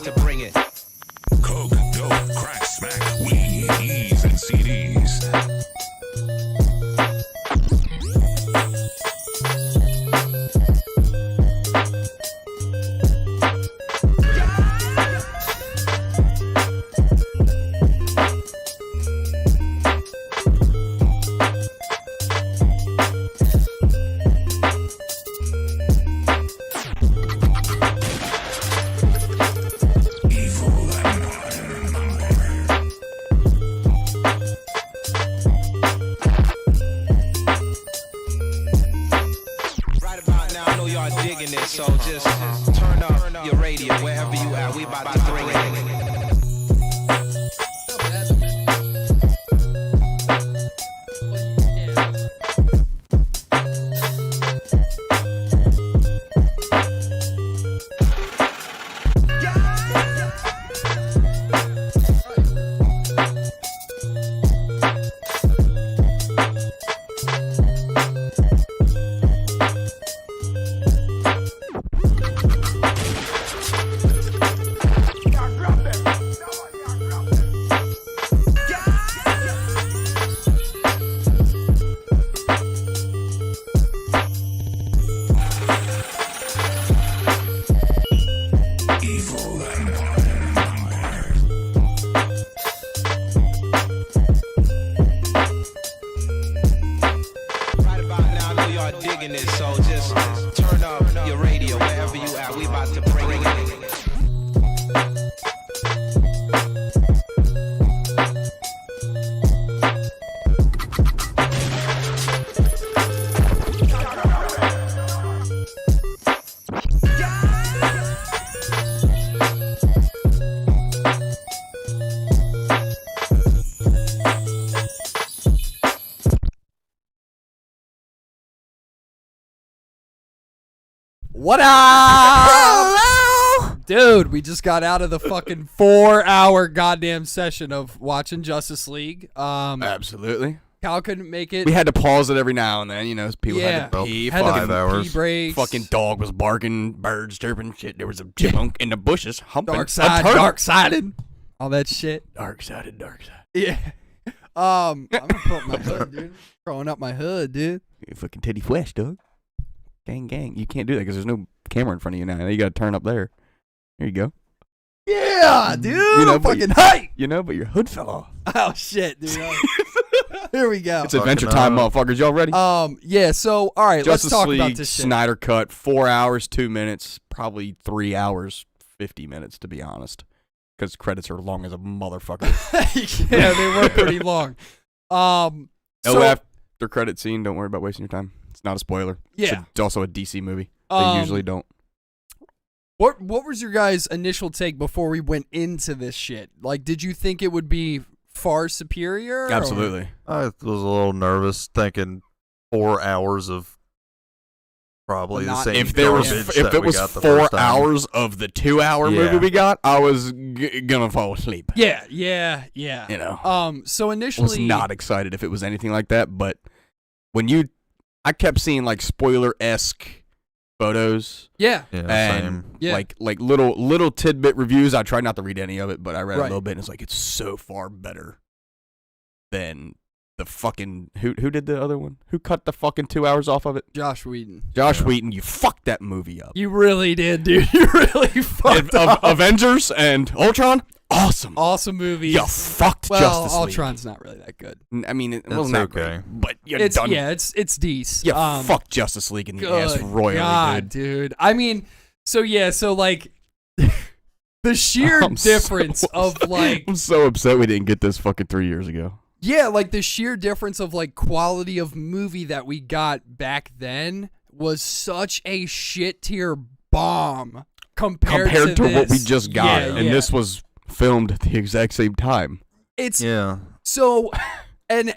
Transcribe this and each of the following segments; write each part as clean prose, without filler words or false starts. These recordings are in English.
about to bring it. Coke, dope, crack, smack, weed, E's, and CDs. So just turn up your radio wherever you at. We about to bring it. So just turn up your radio wherever you at. We about to bring it. What up? Hello? Dude, we just got out of the fucking 4-hour goddamn session of watching Justice League. Absolutely. Cal couldn't make it. We had to pause it every now and then, you know, people had to pee. Had fucking 5 hours. pee breaks. Fucking dog was barking, birds chirping, shit. There was a chipmunk in the bushes humping. Dark-sided. All that shit. Dark-sided. Yeah. I'm gonna pull up my hood, dude. Throwing up my hood, dude. You fucking Teddy Flash, dog. Gang. You can't do that because there's no camera in front of you now. You got to turn up there. There you go. Yeah, dude. You know, fucking hype. You know, but your hood fell off. Oh, shit, dude. Here we go. It's adventure time, motherfuckers. Y'all ready? Yeah, so, all right, Justice let's talk League, about this shit. Snyder Cut, 4 hours, 2 minutes, probably 3 hours, 50 minutes, to be honest. Because credits are long as a motherfucker. Yeah, they were pretty long. After credit scene, don't worry about wasting your time. It's not a spoiler. Yeah. It's also a DC movie. They usually don't. What was your guys' initial take before we went into this shit? Like, did you think it would be far superior? Absolutely. I was a little nervous thinking 4 hours of probably the same If it was 4 hours of the 2-hour movie we got, I was gonna fall asleep. Yeah. You know. So I initially, was not excited if it was anything like that, but I kept seeing like spoiler-esque photos. Yeah. And same. like little tidbit reviews. I tried not to read any of it, but I read a Right. little bit, and it's like it's so far better than the fucking who did the other one? Who cut the fucking 2 hours off of it? Josh Whedon. Josh Whedon, you fucked that movie up. You really did, dude. You really fucked up. Avengers and Ultron, awesome movies. You fucked well, Justice League. Ultron's not really that good. I mean, it It's wasn't that okay. great, but you're It's done. it's decent. You fucked Justice League in the ass royally, God, dude. I mean, so like the sheer I'm difference of like I'm so upset we didn't get this fucking 3 years ago. yeah, like the sheer difference of like quality of movie that we got back then was such a shit tier bomb compared to this. what we just got, Yeah, and yeah. this was filmed at the exact same time. It's Yeah. so, and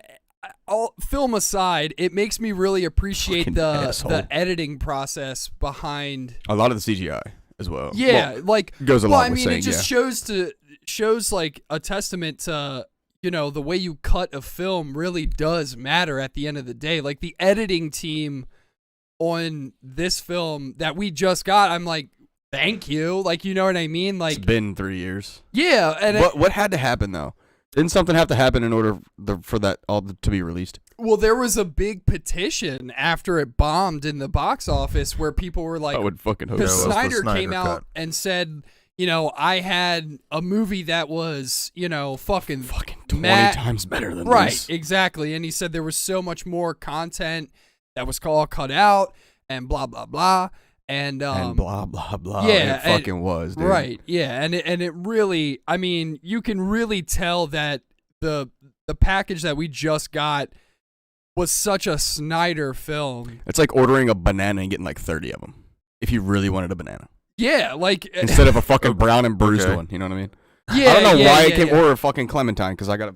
all film aside, it makes me really appreciate Fucking the asshole. editing process behind. A lot of the CGI as well. Yeah, Well, like goes a well, lot I with mean, saying, it just shows like a testament to the way you cut a film really does matter at the end of the day. Like the editing team on this film that we just got, I'm like, thank you. Like, you know what I mean? Like, It's been 3 years. yeah. And What had to happen though? Didn't something have to happen in order for that all to be released? well, there was a big petition after it bombed in the box office where people were like, I would fucking hope because it so. was the Snyder came Snyder out cut. and said, you know, I had a movie that was, you know, fucking 20 times better than right, this. exactly. And he said there was so much more content that was all cut out and blah blah blah. And blah blah blah. yeah, it fucking was, dude. right, yeah, and it really, I mean, you can really tell that the package that we just got was such a Snyder film. It's like ordering a banana and getting like 30 of them. If you really wanted a banana, Yeah, like instead of a fucking brown and bruised Okay. one, you know what I mean? yeah, I don't know yeah, why I yeah, can't yeah. order a fucking clementine because I got a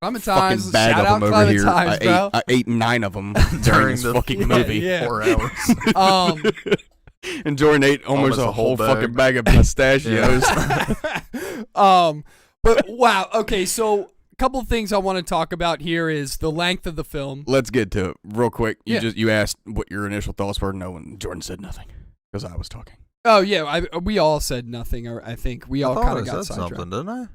Clementines, fucking bag shout of out them over here. Clementines, bro. I ate 9 of them during this the fucking Yeah, movie. yeah. 4 hours. And Jordan ate almost a whole bag. fucking bag of pistachios. But wow, okay, so a couple things I want to talk about here is the length of the film. Let's get to it real quick. Yeah. You asked what your initial thoughts were. No one. Jordan said nothing because I was talking. Oh yeah, we all said nothing, or I think we all I kind thought of I got said sidetracked. something, didn't I?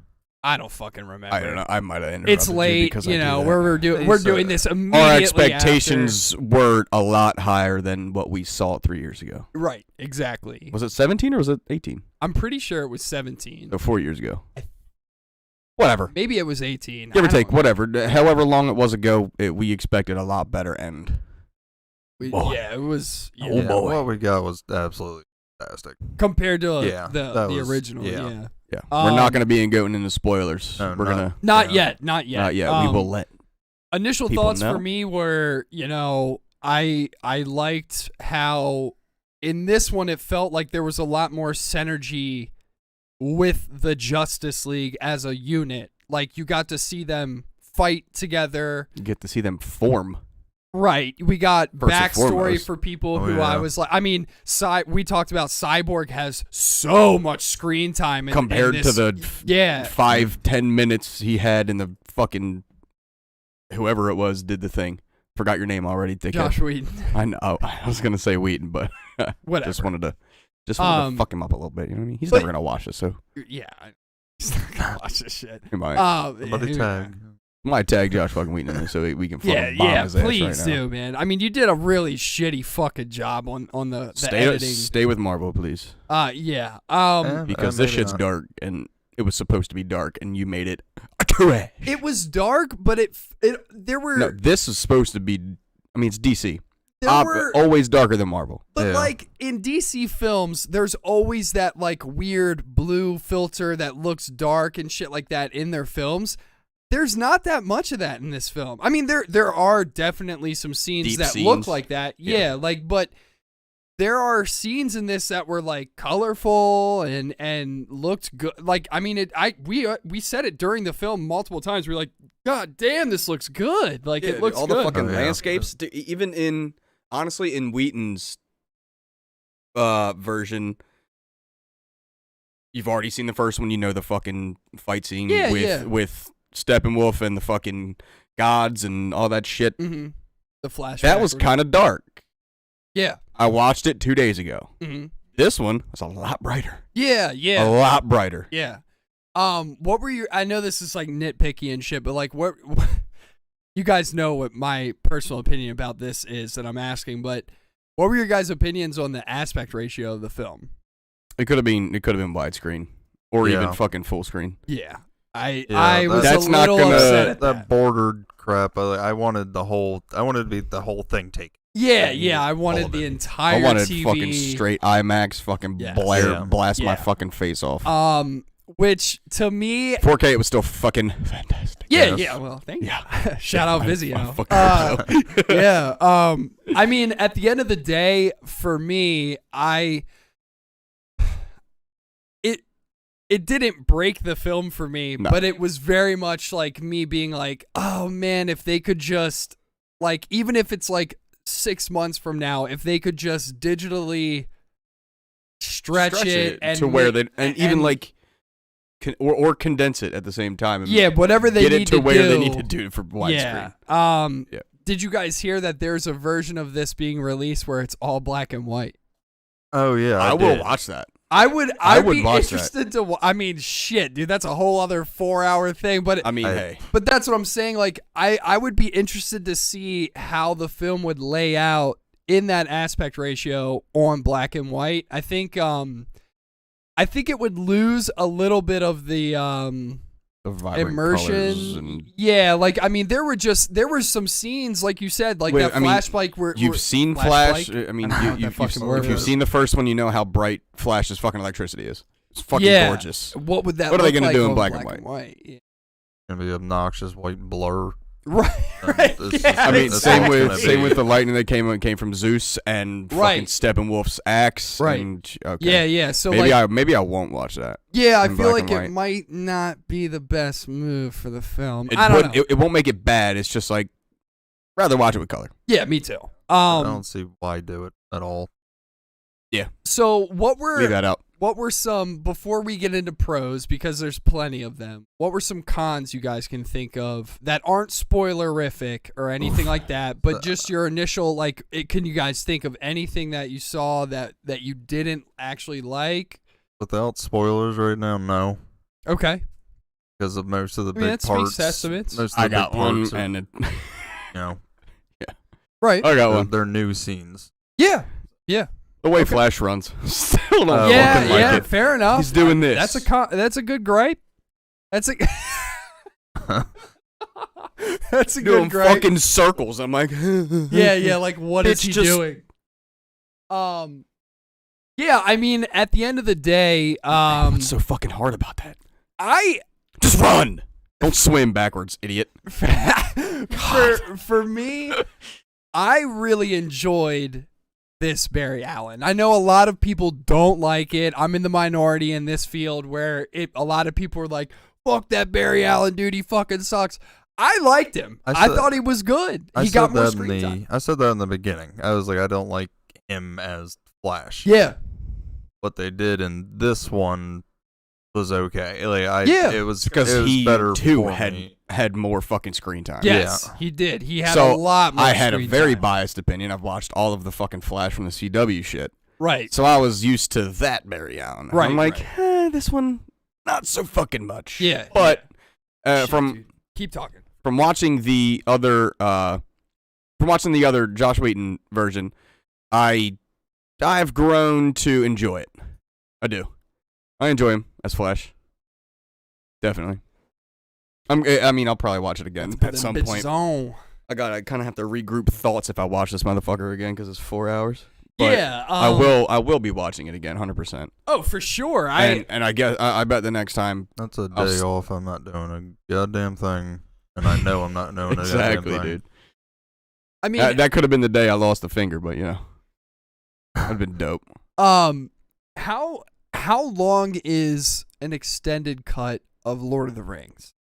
I don't fucking remember. I don't know. I might have interrupted It's late, because you I do know. that. We're doing this immediately. Our after. expectations were a lot higher than what we saw 3 years ago. Right, exactly. Was it 17 or was it 18? I'm pretty sure it was 17. No, 4 years ago. Whatever. Maybe it was 18. Give or I take, don't know. whatever. However long it was ago, we expected a lot better end. Boy. Yeah, it was. Yeah. Oh, boy. What we got was absolutely fantastic. compared to Yeah, the that was- original. yeah. Yeah. Yeah, we're not Um, going to be going into spoilers. No, We're not- gonna Not Yeah. yet. Not yet. not yet. We will let. Initial people thoughts know. for me were, you know, I liked how in this one it felt like there was a lot more synergy with the Justice League as a unit. Like you got to see them fight together. You get to see them form. Right. We got First and backstory foremost. for people Oh, who I yeah. was like, I mean, we talked about Cyborg has so much screen time in Compared in to this, the yeah. 5-10 minutes he had in the fucking whoever it was did the thing. Forgot your name already, dickhead. Josh Whedon. I know. I was gonna say Wheaton, but Whatever. just wanted to Um, fuck him up a little bit. You know what I mean? He's but- never gonna watch this, so Yeah. He's not gonna watch this shit. he might. Somebody tag. Might tag Josh fucking Wheaton in this so we can fucking bomb Yeah, his ass please right now. do, man. I mean, you did a really shitty fucking job on the editing. Stay with Marvel, please, Yeah. because this maybe shit's not. dark and it was supposed to be dark, and you made it trash. It was dark, but there were No, this is supposed to be. I mean, it's DC. there were Always darker than Marvel. but Yeah. like in DC films, there's always that like weird blue filter that looks dark and shit like that in their films. There's not that much of that in this film. I mean, there are definitely some scenes Deep that scenes. look like that. Yeah. Yeah, like but there are scenes in this that were like colorful and looked good. Like I mean, we said it during the film multiple times. We were like, God damn, this looks good. Like it looks all good. the fucking Oh, yeah. landscapes. Even in honestly, in Wheaton's version, you've already seen the first one. You know the fucking fight scene Yeah, with yeah. with Steppenwolf and the fucking gods and all that shit. Mm-hmm. The flashback. That was kind of dark. Yeah. I watched it 2 days ago. Mm-hmm. This one was a lot brighter. Yeah. Yeah. A lot brighter. Yeah. What were your? I know this is like nitpicky and shit, but like, what? You guys know what my personal opinion about this is that I'm asking, but what were your guys' opinions on the aspect ratio of the film? It could have been widescreen or Yeah. even fucking full screen. Yeah, I Yeah, was that's a not little gonna- upset at That that. bordered crap. I wanted to be the whole thing taken. Yeah, I all wanted of the it. entire I wanted TV. fucking straight IMAX, fucking Yes. blast my Yeah. fucking face off. Which to me, 4K, it was still fucking fantastic. yeah, Yes. well, thank you. Yeah. Shout out I Vizio. fucking hope so. Yeah. I mean, at the end of the day, for me, it didn't break the film for me, No. but it was very much like me being like, oh man, if they could just like, even if it's like 6 months from now, if they could just digitally stretch it and to where make- they and even like or condense it at the same time. And yeah, whatever they get need it to where do, they need to do it for widescreen. Yeah. Yeah. Did you guys hear that there's a version of this being released where it's all black and white? Oh yeah, I will did. watch that. I would be watch interested to. I mean, shit, dude, that's a whole other 4-hour thing. But I mean, I- hey, but that's what I'm saying. Like, I would be interested to see how the film would lay out in that aspect ratio on black and white. I think it would lose a little bit of the vibrant immersion. colors and Yeah, like I mean, there were some scenes like you said, like Wait, that I mean, Flash Bike. you've seen Flash. Bike? I mean, I don't know what that you've fucking word if you've is. seen the first one, you know how bright Flash's fucking electricity is. It's fucking Yeah. gorgeous. What would that? What are they look gonna like do in on black and white? Yeah. Gonna be obnoxious white blur. Right, And right. it's Yeah, just- I mean, That's same all it's with gonna same be. with the lightning that came from Zeus and fucking Right. Steppenwolf's axe. Right. And, okay. Yeah, yeah. So Maybe like, I won't watch that. yeah, I in feel black like and it white. might not be the best move for the film. It I don't wouldn't- know. It won't make it bad. It's just like rather watch it with color. Yeah, me too. I don't see why do it at all. So what Leave that out. were some, before we get into pros, because there's plenty of them, what were some cons you guys can think of that aren't spoilerific or anything like that, but just your initial, like, can you guys think of anything that you saw that you didn't actually like? Without spoilers right now, no, Okay. because of most of the I mean, big that speaks parts. estimates. Most of the I got big one, parts are, and it, you know, Right. I got they're, one. they're new scenes. Yeah. Yeah. The way Flash runs, still don't Oh, yeah, fucking like yeah, it. fair enough. He's doing this. That's a good gripe. That's a That's a doing good gripe. fucking circles. I'm like, Yeah, like what is It's he just- doing? Yeah, I mean, at the end of the day, What's so fucking hard about that? I Just run. Don't swim backwards, idiot. for me, I really enjoyed this Barry Allen. I know a lot of people don't like it. I'm in the minority in this field where a lot of people are like, "Fuck that Barry Allen dude, he fucking sucks." I liked him. I thought he was good. He got more screen time. I said that in the beginning. I was like, I don't like him as Flash. Yeah. What they did in this one was okay. Like Yeah. it was Because it was he better too for had me. more fucking screen time. Yes, Yeah. he did. He had So a lot more I had a screen very time. biased opinion. I've watched all of the fucking Flash from the CW shit. Right. So I was used to that Barry Allen. Right, I'm like, this one, not so fucking much. Yeah. But Shit, from dude. Keep talking. watching the other Josh Whedon version, I've grown to enjoy it. I do. I enjoy him as Flash. Definitely. I mean, I'll probably watch it again Put at them some bitches point. on. I kind of have to regroup thoughts if I watch this motherfucker again because it's 4 hours. But Yeah, I will be watching it again, 100%. Oh, for sure. And I guess I bet the next time. That's a I'll day s- off. I'm not doing a goddamn thing, and I know I'm not doing a Exactly, goddamn thing. dude. I mean, That could have been the day I lost a finger, but you know, that'd been dope. how long is an extended cut of Lord of the Rings?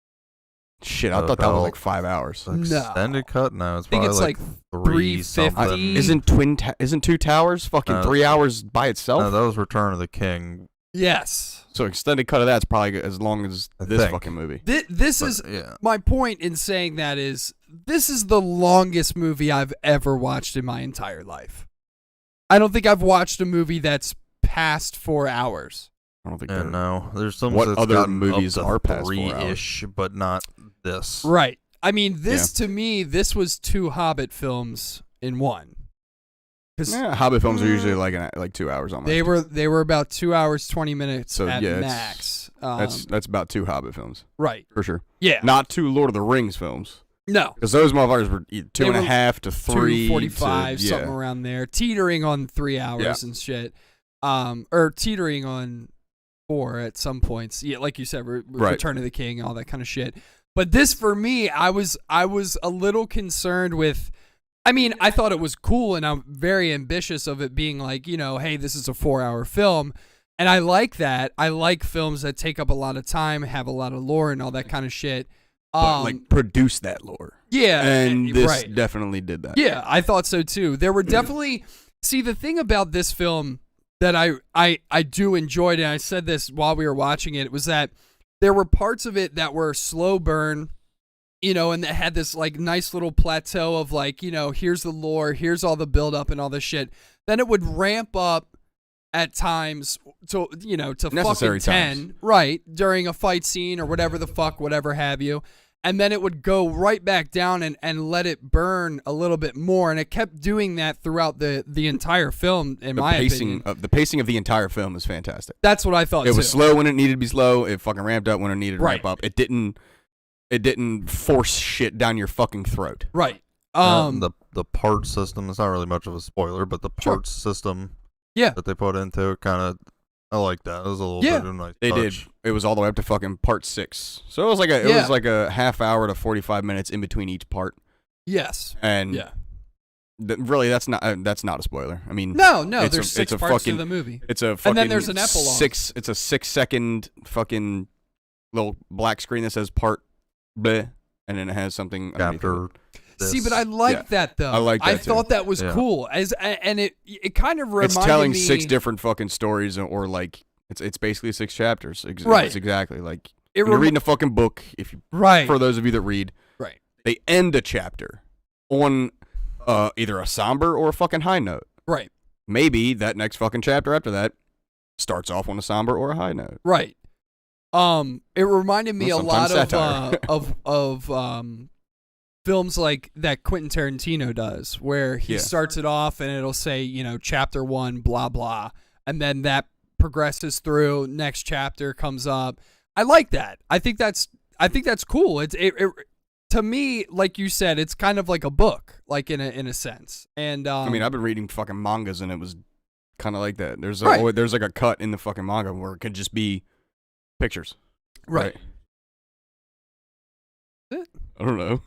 Shit, I thought that was About- like 5 hours. No. Extended cut? No, it's I think probably it's like like 3 350. something. Isn't Two Towers fucking No. 3 hours by itself? No, that was Return of the King. Yes. So extended cut of that's probably as long as I this think. fucking movie. This But, is yeah. my point in saying that is this is the longest movie I've ever watched in my entire life. I don't think I've watched a movie that's past 4 hours. I don't think. Yeah, they're- no. There's some What that's other gotten movies up to are past 4 hours? 3-ish, but not this. Right. I mean, this to me, this was 2 Hobbit films in one. 'Cause Yeah, Hobbit films are usually like 2 hours almost. they were about 2 hours 20 minutes So, at yeah, it's- max. That's about 2 Hobbit films Right. for sure. Yeah. Not 2 Lord of the Rings films No. because those motherfuckers were either two They and a were half to 3 2:45, to, something around there, teetering on 3 hours Yeah. and shit, or teetering on 4 at some points. Yeah, like you said, Right. Return of the King, all that kind of shit. But this, for me, I was a little concerned with. I mean, I thought it was cool, and I'm very ambitious of it being like, you know, hey, this is a 4-hour film, and I like that. I like films that take up a lot of time, have a lot of lore, and all that kind of shit. but like produce that lore. Yeah, And this right. definitely did that. Yeah, I thought so too. There were definitely see the thing about this film that I do enjoy, and I said this while we were watching it, was that there were parts of it that were slow burn, you know, and that had this like nice little plateau of like, you know, here's the lore, here's all the build up and all this shit. Then it would ramp up at times to Necessary fucking 10, times. right, during a fight scene or whatever the fuck, whatever have you. And then it would go right back down and let it burn a little bit more. And it kept doing that throughout the entire film, in my opinion. The pacing of the entire film is fantastic. That's what I thought, It too. was slow when it needed to be slow. It fucking ramped up when it needed to Right. ramp up. It didn't force shit down your fucking throat. Right. The part system is not really much of a spoiler, but the parts system that they put into it kind of, I like that. It was a little bit of a nice They touch. did. It was all the way up to fucking part 6. So it was like a half hour to 45 minutes in between each part. Yes. And really, that's not a spoiler. I mean, No, it's there's 6 parts to the movie. It's a fucking And then there's an epilogue. It's a 6-second fucking little black screen that says part bleh, and then it has something underneath Chapter. it. See, but I like that though. I like that, too. thought that was cool. And it kind of reminded It's telling me 6 different fucking stories, or like it's basically 6 chapters. Right. It's exactly like It when you're reading a fucking book. If you, right. for those of you that read, Right. they end a chapter on either a somber or a fucking high note. Right. Maybe that next fucking chapter after that starts off on a somber or a high note. Right. It reminded me a lot Sometimes of films like that Quentin Tarantino does, where he starts it off and it'll say, chapter 1, blah blah, and then that progresses through. Next chapter comes up. I like that. I think that's cool. It to me, like you said, it's kind of like a book, like in a sense. And I mean, I've been reading fucking mangas, and it was kind of like that. There's Right. there's like a cut in the fucking manga where it could just be pictures. right. I don't know.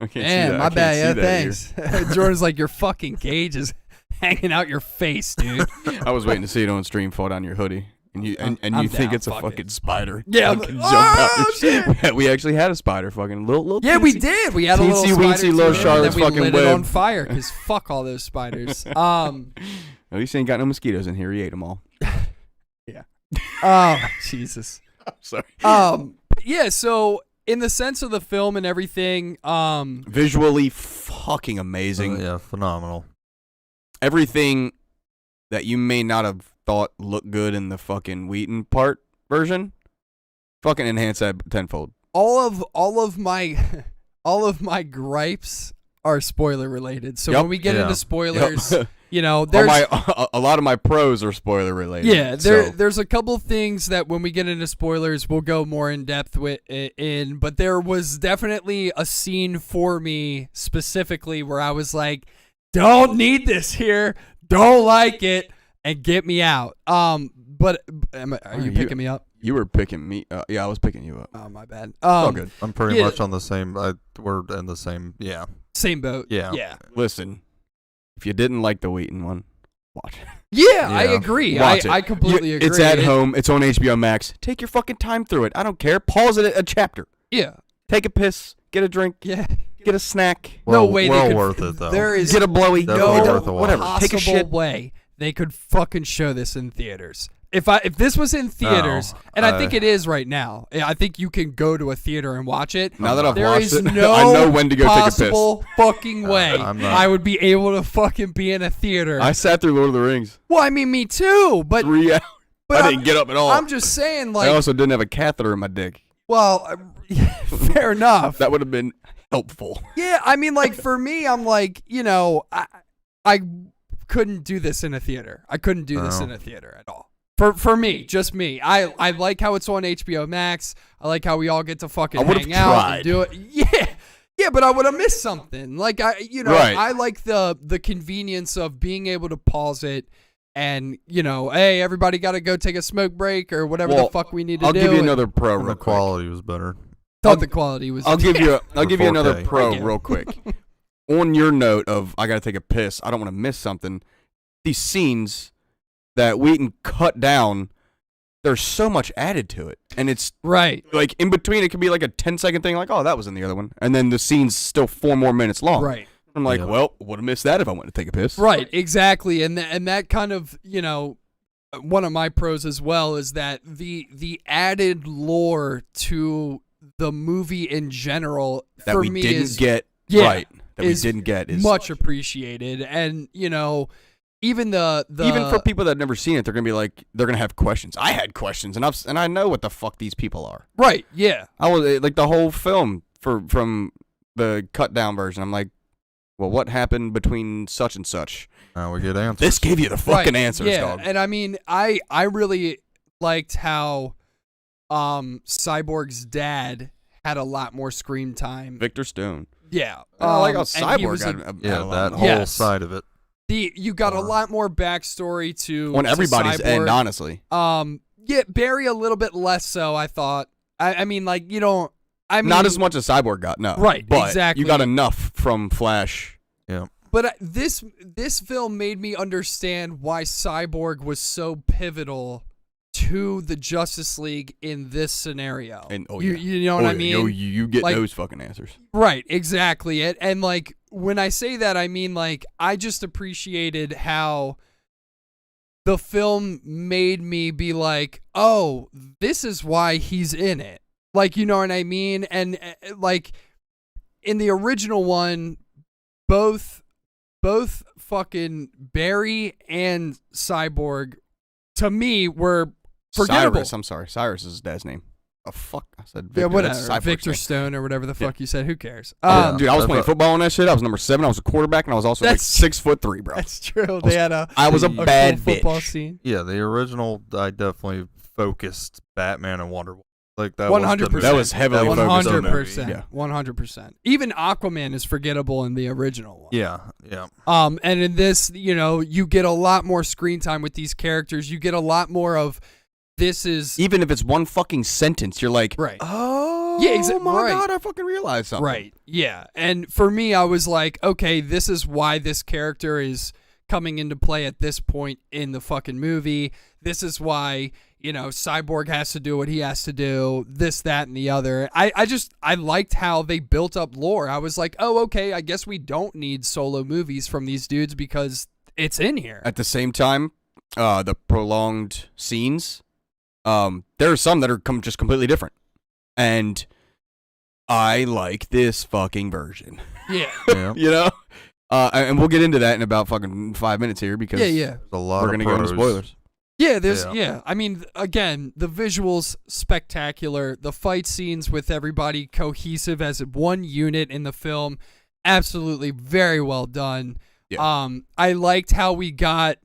I can't see Man, that. my I can't bad. see Yeah, that thanks. Jordan's like, your fucking cage is hanging out your face, dude. here. I was waiting to see it on stream fall down your hoodie. And you I'm you think down. it's a Fuck fucking it. spider? Yeah, I'm Fucking like, jump out oh, your- shit. We actually had a spider, fucking little. Yeah, we teensy- did. We had a little teensy spider weensy too, little and Charlotte's then we fucking lit it on web. fire because fuck all those spiders. At least he ain't got no mosquitoes in here. He ate them all. Oh, Jesus. Sorry. Yeah. So in the sense of the film and everything, Visually fucking amazing. Yeah, phenomenal. Everything that you may not have thought looked good in the fucking Wheaton part version, fucking enhance that tenfold. all of my gripes are spoiler related. So Yep. when we get Yeah. into spoilers, Yep. there's a lot of my pros are spoiler related. yeah, there's a couple things that when we get into spoilers, we'll go more in depth in. But there was definitely a scene for me specifically where I was like, "Don't need this here, don't like it, and get me out." But are you picking me up? You were picking me. Yeah, I was picking you up. Oh, my bad. It's all good. I'm pretty Yeah. much on the same. We're in the same. Yeah. Same boat. Yeah. Yeah. Listen, if you didn't like the Wheaton one, watch it. Yeah, I Yeah. agree. Watch I it. completely agree. It's at home. It's on HBO Max. Take your fucking time through it. I don't care. Pause it at a chapter. Yeah. Take a piss. Get a drink. Yeah. Get a snack. No Well, way they well could- worth it though. There is Get a blowy. Definitely no worth a watch. whatever. possible Take a shit. way they could fucking show this in theaters. If this was in theaters, No, and I think it is right now, I think you can go to a theater and watch it. Now that I've There watched is it, no I know when to go take a piss. possible fucking way I'm not- I would be able to fucking be in a theater. I sat through Lord of the Rings. Well, I mean, me too, but 3 hours. but I didn't get up at all. I'm just saying, I like, also didn't have a catheter in my dick. well, fair enough. That would have been helpful. Yeah, I mean, like, for me, I'm like, I couldn't do this in a theater. I couldn't do this No. in a theater at all. For me, just me. I like how it's on HBO Max. I like how we all get to fucking I would've hang out tried. and do it. Yeah, but I would have missed something. Like, Right. I like the convenience of being able to pause it and, hey, everybody got to go take a smoke break or whatever Well, the fuck we need to I'll do. give you And another pro And real the quick. quality was better. thought the quality was. I'll give you another 4K. pro Thank you. real quick. On your note of I gotta take a piss, I don't want to miss something. These scenes that Wheaton cut down, there's so much added to it, and it's right. like in between. It could be like a 10-second thing, like, oh, that was in the other one, and then the scene's still 4 more minutes long. Right. I'm like, Yep. well, would have missed that if I went to take a piss. Right, exactly, and that kind of one of my pros as well is that the added lore to the movie in general That for we me didn't is get yeah, right. That we is didn't get is much appreciated, and even even for people that have never seen it, they're gonna be like, they're gonna have questions. I had questions, and I know what the fuck these people are. Right? Yeah. I was like the whole film from the cut down version. I'm like, well, what happened between such and such? Now we get answers. This gave you the fucking answers, yeah. dog. And I mean, I really liked how Cyborg's dad had a lot more screen time. Victor Stone. Yeah. I like how and he Cyborg was got Yeah, a lot that more. whole Yes. side of it. You got a lot more backstory to On everybody's Cyborg. end, honestly. Yeah, Barry a little bit less so, I thought. I mean, like, you don't. I mean, Not as much as Cyborg got, no. Right, but exactly. You got enough from Flash. Yeah. But this film made me understand why Cyborg was so pivotal to the Justice League in this scenario. And you know what I mean? You get Like- those fucking answers. Right, exactly. And like when I say that, I mean like I just appreciated how the film made me be like, oh, this is why he's in it. Like, you know what I mean? And like in the original one, both fucking Barry and Cyborg to me were forgettable. Cyrus, I'm sorry. Cyrus is his dad's name. Oh, fuck. I said Victor. Yeah, whatever. That's Cyborg's Victor name. Stone or whatever the fuck you said. Who cares? Dude, I was playing football on that shit. I was number 7. I was a quarterback, and I was also like 6'3", bro. That's true. They had I was a cool bad football bitch. scene. Yeah, the original, I definitely focused Batman and Wonder Woman. Like that 100%. That was heavily focused on that. 100%. Yeah. 100%. Even Aquaman is forgettable in the original one. Yeah. And in this, you know, you get a lot more screen time with these characters. You get a lot more of this is Even if it's one fucking sentence, you're like, right. oh, Yeah, oh my right. God, I fucking realized something. Right. Yeah. And for me, I was like, okay, this is why this character is coming into play at this point in the fucking movie. This is why, you know, Cyborg has to do what he has to do, this, that, and the other. I liked how they built up lore. I was like, oh, okay, I guess we don't need solo movies from these dudes because it's in here. At the same time, the prolonged scenes, there are some that are just completely different. And I like this fucking version. Yeah. Yeah. You know? And we'll get into that in about fucking 5 minutes here because Yeah. There's a lot we're of going to go into pros. spoilers. Yeah, Yeah. I mean, again, the visuals spectacular. The fight scenes with everybody cohesive as one unit in the film, absolutely very well done. Yeah. I liked how we got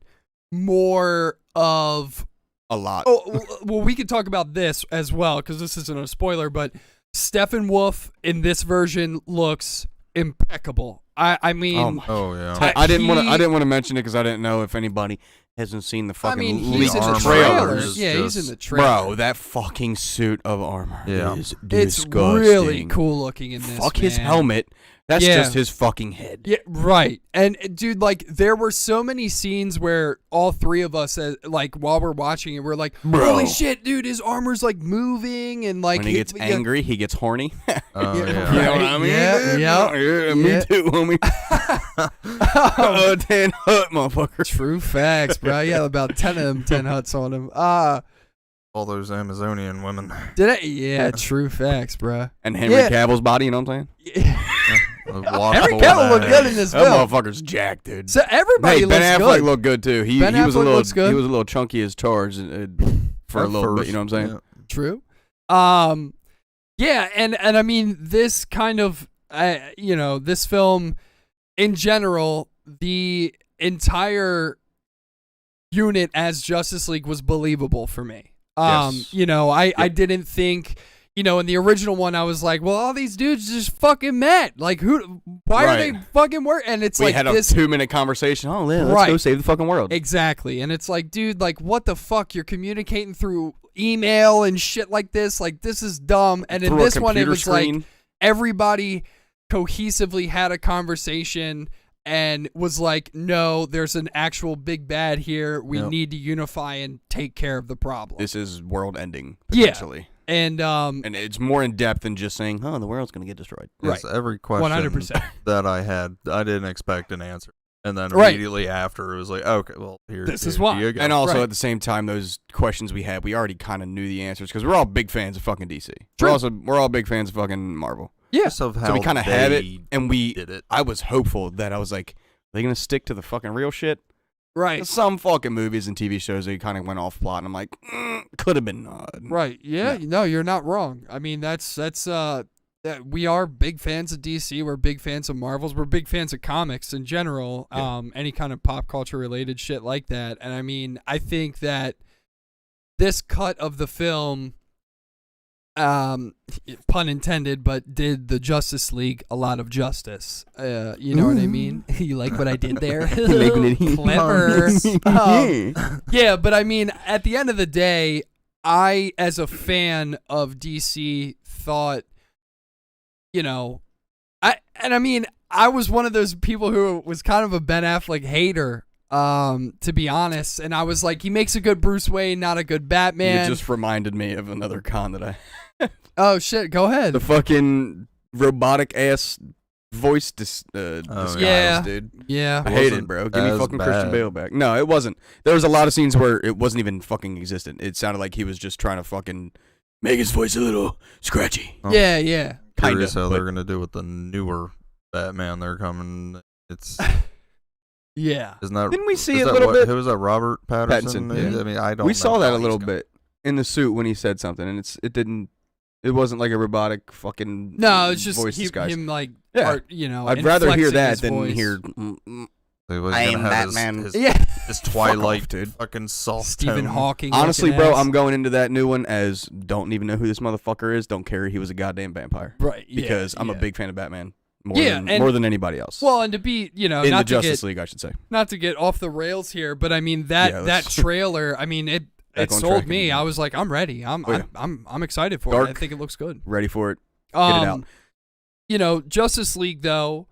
more of. A lot. Oh, well, we could talk about this as well because this isn't a spoiler, but Steppenwolf in this version looks impeccable. I mean, Oh yeah. I didn't want to mention it because I didn't know if anybody hasn't seen the fucking he's in the armor trailers. is Yeah, he's in just- the trailer. Bro, that fucking suit of armor Yeah. is It's disgusting. really cool looking in this. Fuck his man. helmet. That's Yeah. just his fucking head. Yeah, right. And dude, like there were so many scenes where all three of us, like while we're watching it, we're like, Bro. "Holy shit, dude! His armor's like moving and like When he gets angry, he gets horny. Oh Yeah, yeah. You know what I mean? Yeah, Yeah, me yeah. too, homie. Oh, 10 hut, motherfucker. True facts, bro. Yeah, about 10 of them, 10 huts on him. All those Amazonian women. Did I? Yeah, true facts, bro. And Henry Yeah. Cavill's body, you know what I'm saying? Henry Henry Cavill looked good in this That film. motherfucker's jacked, dude. So everybody Hey, Ben looks Affleck good. looked good too. He Ben was a Affleck little looks good. he was a little chunky as charged for a At little bit. first, You know what I'm saying? yeah. True. Yeah, and I mean this kind of you know, this film in general, the entire unit as Justice League was believable for me. Yes. You know, I didn't think, you know, in the original one I was like, well, all these dudes just fucking met. Like why are they Right. fucking work? And it's We like had a this 2-minute conversation. Oh, let's Right. go save the fucking world. Exactly. And it's like, dude, like what the fuck? You're communicating through email and shit like this. Like this is dumb. And in Through a this one it computer was like screen. everybody cohesively had a conversation and was like, no, there's an actual big bad here. We Yep. need to unify and take care of the problem. This is world ending Yeah. potentially. And And it's more in depth than just saying, "Oh, the world's gonna get destroyed." Yes, every question 100%. that I had, I didn't expect an answer. And then Right. immediately after, it was like, okay, well, This is here why. you go. And also Right. at the same time, those questions we had, we already kind of knew the answers because we're all big fans of fucking DC. True. We're all big fans of fucking Marvel. yeah, Just of how So we kind of had it, they and we. did it. I was hopeful that I was like, are they gonna stick to the fucking real shit, Right. Some fucking movies and TV shows they kind of went off plot, and I'm like, could have been. Right. Yeah. No, you're not wrong. I mean, we are big fans of DC. We're big fans of Marvels. We're big fans of comics in general. Yeah. Any kind of pop culture related shit like that. And I mean, I think that this cut of the film, pun intended, but did the Justice League a lot of justice. You know what I mean? You like what I did there? Clever. Yeah, but I mean, at the end of the day, I, as a fan of DC, thought, you know, I was one of those people who was kind of a Ben Affleck hater, to be honest. And I was like, he makes a good Bruce Wayne, not a good Batman. It just reminded me of another con that I. Oh shit, go ahead. The fucking robotic ass voice disguise, yeah, dude. Yeah, I hate it, bro. Give me fucking Christian Bale back. No, it wasn't. There was a lot of scenes where it wasn't even fucking existent. It sounded like he was just trying to fucking make his voice a little scratchy. Oh. Yeah. Curious how they're gonna do with the newer Batman. They're coming. It's yeah. Isn't that? Didn't we see it a little bit? Who was that? Robert Pattinson. Yeah. I mean, I don't. We know saw that how a little he's gonna- bit in the suit when he said something, and it wasn't like a robotic fucking. No, it's just voice disguise. him like, Yeah. I'd rather hear that than hear. He was I gonna am have Batman. His, yeah, his Twilight, off, dude. fucking soft Stephen tone. Hawking. Honestly, looking bro, ass. I'm going into that new one as don't even know who this motherfucker is. Don't care. He was a goddamn vampire. right Because I'm a yeah. big fan of Batman. and- More than anybody else. Well, and to be, in not the to Justice get League, I should say. not to get off the rails here, but I mean that Yeah, that let's- trailer, I mean it Back on sold track me. again. I was like, I'm ready. I'm excited for it. I Dark. think it looks good. Ready for it. Get it out. Justice League though.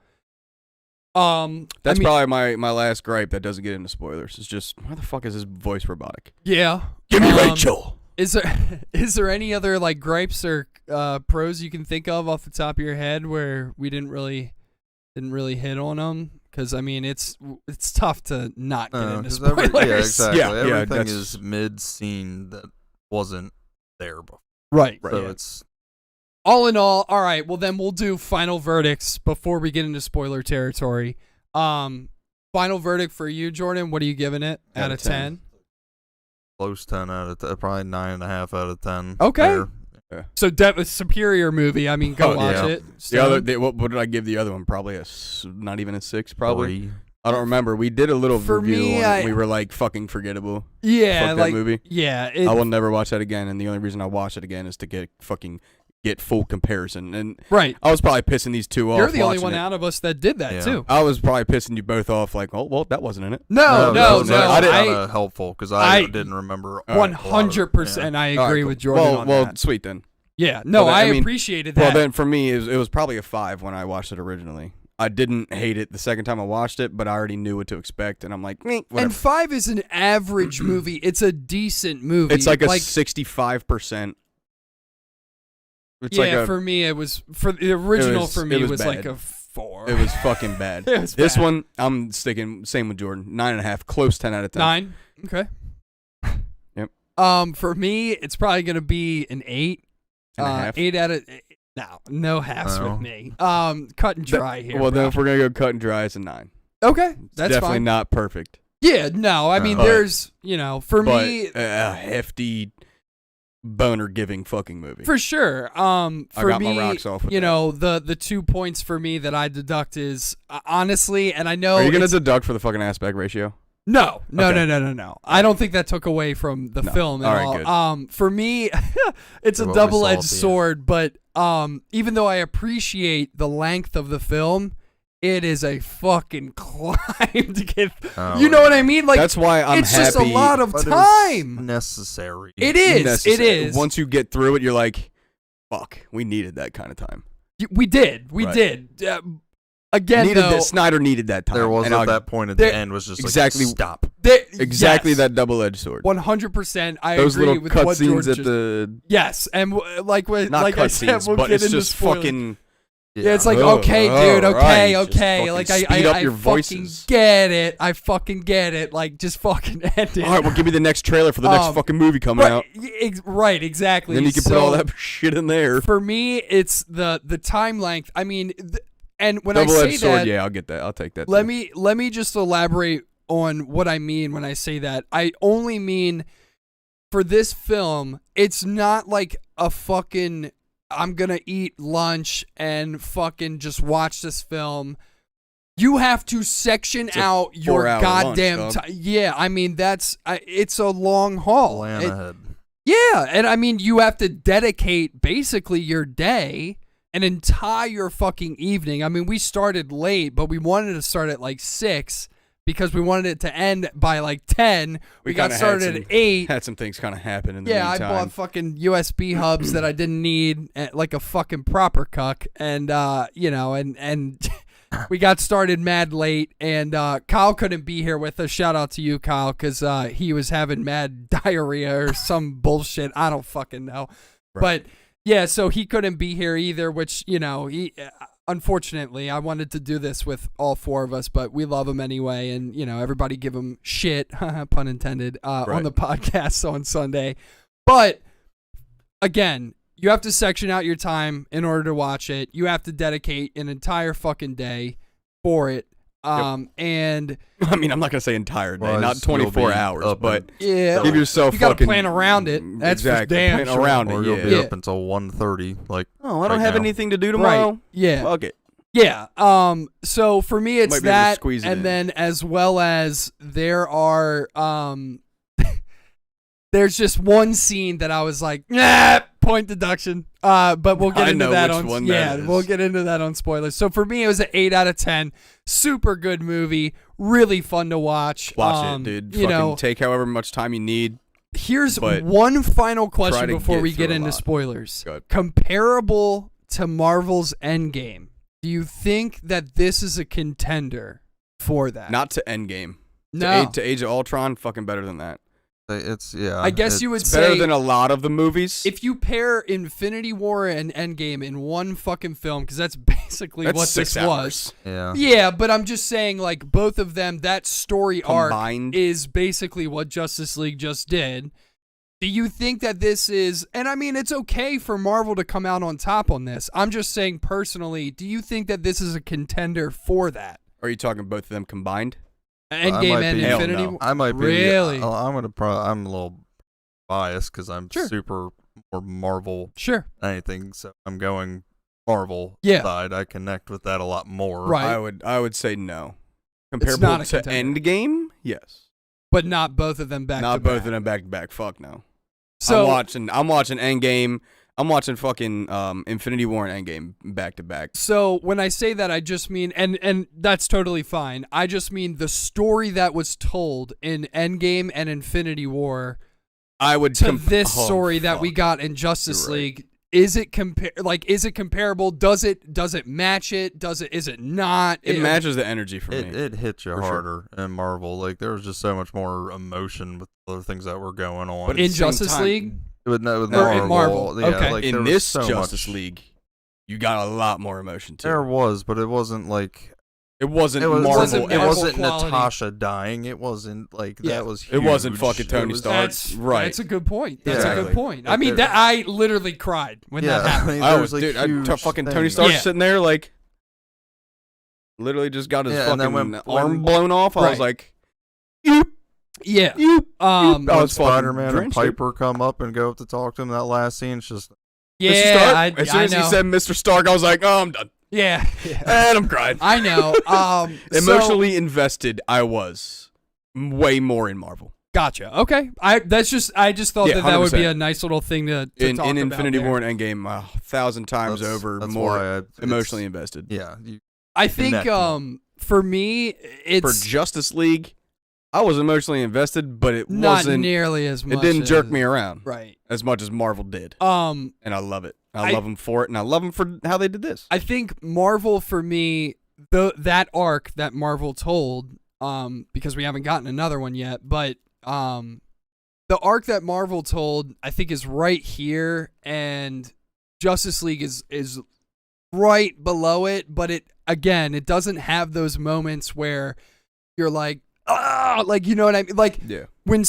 That's probably my last gripe that doesn't get into spoilers. It's just, why the fuck is his voice robotic? Yeah. Give me Rachel. Is there any other like gripes or pros you can think of off the top of your head where we didn't really hit on them? Because I mean, it's tough to not get into spoilers. Yeah, exactly. Yeah, Everything that's- is mid-scene that wasn't there before. Right. So yeah. it's All in all right. Well, then we'll do final verdicts before we get into spoiler territory. Final verdict for you, Jordan. What are you giving it out of 10? close 10 out of 10, probably 9.5 out of 10. Okay. There. So a superior movie. I mean, go watch yeah. it. What did I give the other one? Probably not even a 6, probably. 3. I don't remember. We did a little For review me, on it. We were like, fucking forgettable. Yeah, Fuck like that movie. yeah. I will never watch that again, and the only reason I watch it again is to get full comparison. And right. I was probably pissing these two off. You're the only watching one it. out of us that did that Yeah. too. I was probably pissing you both off, like, oh, well, that wasn't in it. No. I didn't I helpful because I didn't remember. 100%. I All right, agree cool. with Jordan on well, that. sweet then. Yeah. No, Well, I I mean, appreciated that. Well, then for me, it was probably a 5 when I watched it originally. I didn't hate it the second time I watched it, but I already knew what to expect, and I'm like, whatever. And 5 is an average movie. It's a decent movie. It's like a 65%. It's yeah, like a, for me, it was for the original. was- for me, it it was was like bad. a 4. it was fucking bad. It was This bad. one, I'm sticking same with Jordan, 9.5, close 10 out of 10. 9. Okay. Yep. For me, it's probably gonna be an 8. And a half. 8 out of no halves No. with me. Cut and dry here. Well, bro. then if we're gonna go cut and dry, it's a 9. Okay, It's that's definitely fine. not perfect, Yeah, no, I mean, But- there's, for but me, a hefty boner-giving fucking movie. for sure. For I got me, my rocks off with the 2 points for me that I deduct is honestly, and I know Are you gonna it's- deduct for the fucking aspect ratio? No. Okay. I don't think that took away from the No. film at All right, all. good. For me, it's a What we saw double-edged at the sword, but even though I appreciate the length of the film, it is a fucking climb to get. Oh, You know what I mean? Like That's why I'm it's happy. just a lot of But it was time. necessary. It is. It necessary. is. Once you get through it, you're like, fuck, we needed that kind of time. We did. We Right. did. Again, Needed though, that. Snyder needed that time. There was And at I'll- that point at there- the end was just exactly- like, stop. exactly yes, that double-edged sword. 100%. I Those agree little with what cutscenes George at just. the Yes, and like not I said, cutscenes, we'll but get it's into just spoilers. fucking. Yeah, it's like, Oh, okay, all dude, okay, right. Just okay. fucking Like, speed up I your fucking voices. get it. I fucking get it. Like, just fucking end it. All right, well, give me the next trailer for the next fucking movie coming out. Right, exactly. Then you can put So, all that shit in there. For me, it's the time length. I mean, and when I say Double-edged sword. that, Yeah, I'll get that. I'll take that. let too. me just elaborate on what I mean when I say that. I only mean for this film, it's not like a fucking I'm going to eat lunch and fucking just watch this film. You have to section out your goddamn time. Yeah, I mean, it's a long haul. Plan ahead. Yeah, and I mean, you have to dedicate basically your day, an entire fucking evening. I mean, we started late, but we wanted to start at like 6 because we wanted it to end by like 10. We got started at 8. Had some things kind of happen in the meantime. I bought fucking USB hubs that I didn't need, like a fucking proper cuck, and and we got started mad late, and Kyle couldn't be here with us. Shout out to you, Kyle, because he was having mad diarrhea or some bullshit. I don't fucking know. Right. But yeah, so he couldn't be here either, which, he unfortunately, I wanted to do this with all 4 of us, but we love him anyway, and, everybody give him shit, pun intended, on the podcast on Sunday. But, again, you have to section out your time in order to watch it. You have to dedicate an entire fucking day for it. And I mean, I'm not gonna say entire day, not 24 hours, but yeah, give yourself you gotta plan around it. That's exactly damn plan around or it. You'll be up until 1:30. Like, I don't have anything to do tomorrow. Right. Yeah, fuck it. Yeah. So for me, it's that, and then as well as there are there's just one scene that I was like, point deduction. But we'll get into that we'll get into that on spoilers. So for me, it was an 8 out of 10. Super good movie. Really fun to watch. Watch it, dude. Fucking take however much time you need. Here's one final question before we get into spoilers. Comparable to Marvel's Endgame, do you think that this is a contender for that? Not to Endgame. No. To Age of Ultron, fucking better than that. I guess you would say better than a lot of the movies. If you pair Infinity War and Endgame in one fucking film, because that's basically what this was. Yeah, but I'm just saying, like, both of them, that story combined arc is basically what Justice League just did. Do you think that this is, and I mean, it's okay for Marvel to come out on top on this. I'm just saying personally, do you think that this is a contender for that? Are you talking both of them combined? Endgame and Infinity War? I might be. Really? I'm a little biased because I'm super more Marvel than anything, so I'm going Marvel side. I connect with that a lot more. Right. I would say no. Comparable to Endgame, yes. But not both of them back to back. Not both of them back to back. Fuck no. So I'm watching Endgame. I'm watching fucking Infinity War and Endgame back to back. So when I say that, I just mean, and that's totally fine. I just mean the story that was told in Endgame and Infinity War. I would this story that we got in Justice League. Is it is it comparable? Does it match it? Is it not? It matches the energy for me. It hits you harder in Marvel. Like, there was just so much more emotion with other things that were going on. But in Justice League. With Marvel. Yeah, okay. like, in this Justice League, you got a lot more emotion too. There was, but it wasn't like it wasn't Marvel. It wasn't quality. Natasha dying. It wasn't like that was huge. It wasn't fucking Tony Stark. Right. That's a good point. That's a good point. I mean, that I literally cried when that happened. I mean, fucking Tony Stark sitting there like literally just got his fucking arm blown off. I was like, Yeah. When Spider-Man and Piper come up and go up to talk to him, that last scene, it's just... Yeah, as soon as he said Mr. Stark, I was like, oh, I'm done. Yeah. And I'm crying. I know. Emotionally invested, I was way more in Marvel. Gotcha. Okay. I just thought that would be a nice little thing to talk about. In Infinity War and Endgame, 1,000 times over, that's more emotionally invested. Yeah. I think for me, it's... For Justice League... I was emotionally invested, but it wasn't nearly as much. It didn't jerk me around, right? As much as Marvel did. And I love it. I love them for it, and I love them for how they did this. I think Marvel, for me, that arc that Marvel told, because we haven't gotten another one yet, but the arc that Marvel told, I think, is right here, and Justice League is right below it. But it doesn't have those moments where you're like. Like, you know what I mean? Like, when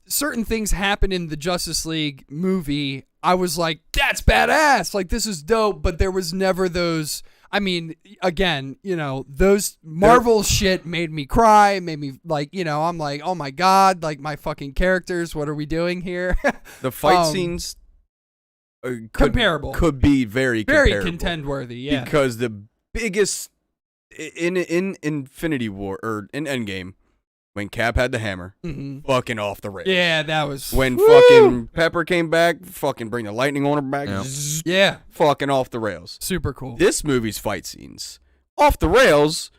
certain things happen in the Justice League movie, I was like, that's badass. Like, this is dope. But there was never those, I mean, again, those Marvel shit made me cry, made me I'm like, oh my God, like my fucking characters, what are we doing here? The fight scenes comparable. Could be very contend worthy, yeah. Because the biggest in Infinity War or in Endgame, when Cap had the hammer, fucking off the rails. Yeah, that was when fucking Pepper came back, fucking bring the lightning on her back. Yeah, fucking off the rails. Super cool. This movie's fight scenes off the rails,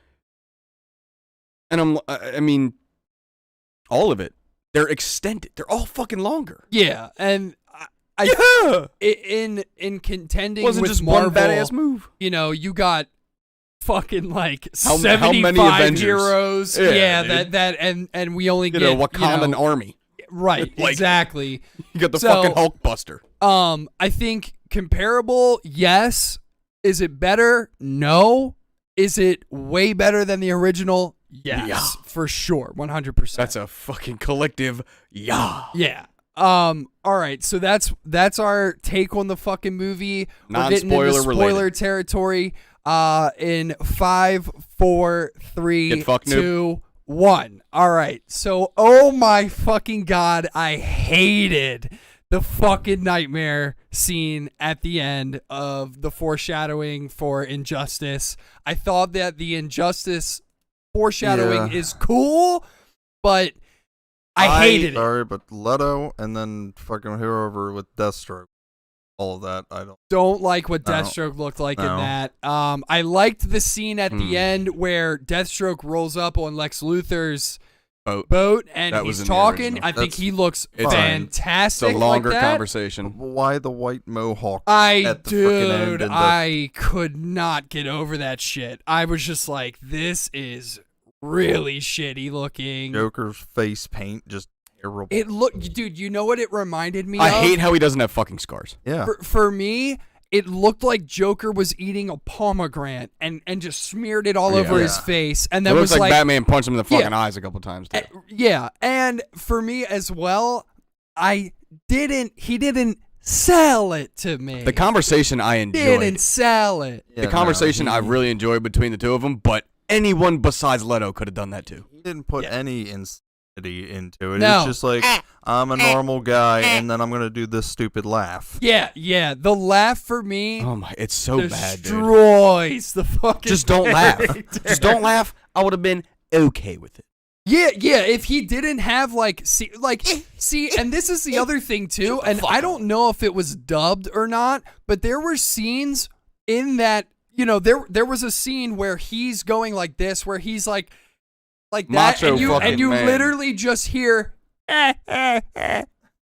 and I mean, all of it. They're extended. They're all fucking longer. Yeah, and in contending wasn't with just Marvel, one badass move. You got fucking like how 75 many Avengers? heroes. Yeah, that and we only get a Wakandan army. Right, like, exactly. You got the fucking Hulk Buster. I think comparable, yes. Is it better? No. Is it way better than the original? Yes, for sure, 100%. That's a fucking collective, yeah. All right, so that's our take on the fucking movie. We're getting into spoiler territory. In 5, 4, 3, 2, 1. All right, so oh my fucking God, I hated the fucking nightmare scene at the end of the foreshadowing for Injustice. I thought that the Injustice foreshadowing is cool, but I hated it. Sorry, but Leto and then fucking whoever with Deathstroke, all of that, I don't like what Deathstroke looked like in that. I liked the scene at the end where Deathstroke rolls up on Lex Luthor's boat and he's talking. I think he looks fantastic. It's a longer like conversation. Why the white mohawk? I could not get over that shit. I was just like, this is really shitty looking. Joker's face paint just terrible. It looked, dude. You know what it reminded me of? I hate how he doesn't have fucking scars. Yeah. For me, it looked like Joker was eating a pomegranate and just smeared it all over his face, and then it looks was like Batman punched him in the fucking eyes a couple times too. Yeah, and for me as well, he didn't sell it to me. The conversation I enjoyed. Didn't sell it. The conversation I really enjoyed between the two of them, but anyone besides Leto could have done that too. He didn't put any insanity into it. No. It's just like, I'm a normal guy, and then I'm going to do this stupid laugh. Yeah. The laugh for me. Oh my, it's so bad, dude. Destroys the fucking Just don't laugh. Just don't laugh. I would have been okay with it. Yeah. If he didn't have see, and this is the other thing too, and I don't know if it was dubbed or not, but there were scenes in that, there was a scene where he's going like this, where he's like that, Macho and you man. literally just hear, and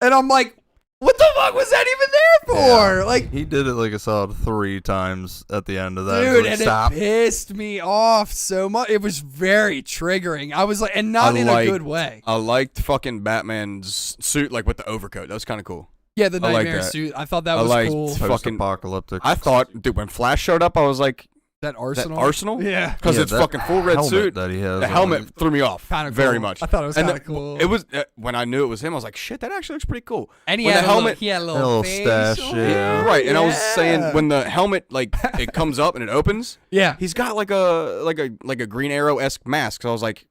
I'm like, what the fuck was that even there for? Yeah, like, he did it like a solid 3 times at the end of that. Dude, and it pissed me off so much. It was very triggering. I was like, and not in a good way. I liked fucking Batman's suit, like with the overcoat. That was kind of cool. Yeah, the nightmare suit. I thought that was cool. Fucking apocalyptic. I thought, dude, when Flash showed up, I was like, that Arsenal? Yeah. Because it's fucking full red suit. That he has the helmet threw me off kinda very cool. much. I thought it was kind of cool. It was, when I knew it was him, I was like, shit, that actually looks pretty cool. And he when had the helmet, he had a little stash, facial. Right, and I was saying, when the helmet, it comes up and it opens, he's got like a Green Arrow-esque mask. So I was like,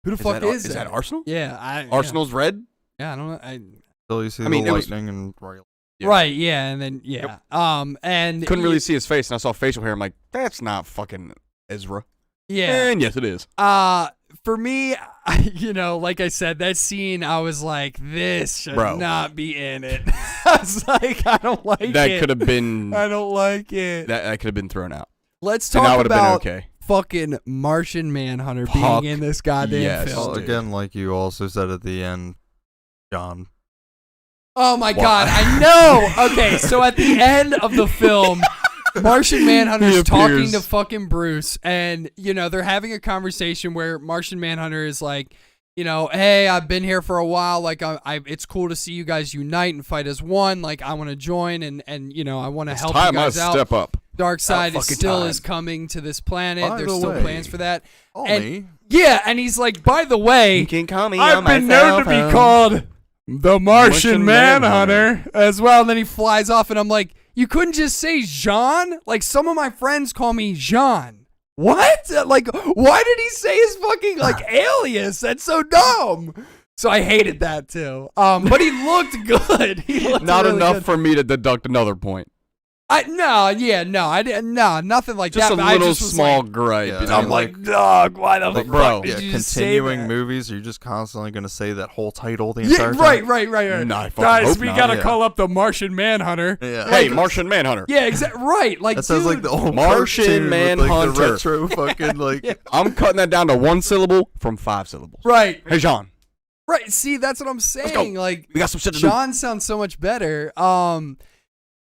who the fuck is that? Is that Arsenal? Yeah. Arsenal's red? Yeah, I don't know. Still you see the lightning and rail. Yeah. Right, yeah, and then and couldn't really see his face, and I saw facial hair. I'm like, that's not fucking Ezra. Yeah, and yes, it is. For me, like I said, that scene, I was like, this should not be in it. I was like, I don't like it. That could have been. I don't like it. That could have been thrown out. Let's talk about been okay. fucking Martian Manhunter being in this goddamn film. Well, again, like you also said at the end, John. Oh my God, I know. Okay, so at the end of the film, Martian Manhunter's talking to fucking Bruce, and they're having a conversation where Martian Manhunter is like, hey, I've been here for a while. Like, it's cool to see you guys unite and fight as one. Like, I want to join, and I want to help you guys out. Step up. Darkseid is coming to this planet. There's still plans for that. And he's like, by the way, you can call me I've been known to be called the Martian Manhunter as well. And then he flies off, and I'm like, You couldn't just say Jean? Like, some of my friends call me Jean. What? Like, why did he say his fucking, like, alias? That's so dumb. So I hated that, too. But he looked good. He looked Not really enough good. for me to deduct another point. I didn't. No, nothing like Just that. a I little just was small like, gripe. Yeah, you I'm know? like, dog, why the fuck bro, did you just say continuing that? movies, you're just constantly going to say that whole title the Yeah, entire time. right. Nah, I fucking Guys, hope we not. gotta Yeah. call up the Martian Manhunter. Yeah. Hey, Martian Manhunter. Yeah, exactly. Right, like That sounds like dude, the old Martian cartoon with, like, the Manhunter. retro fucking like. I'm cutting that down to 1 syllable from 5 syllables. right, Hey, John. right. See, that's what I'm saying. Like, We got some shit to do. John sounds so much better.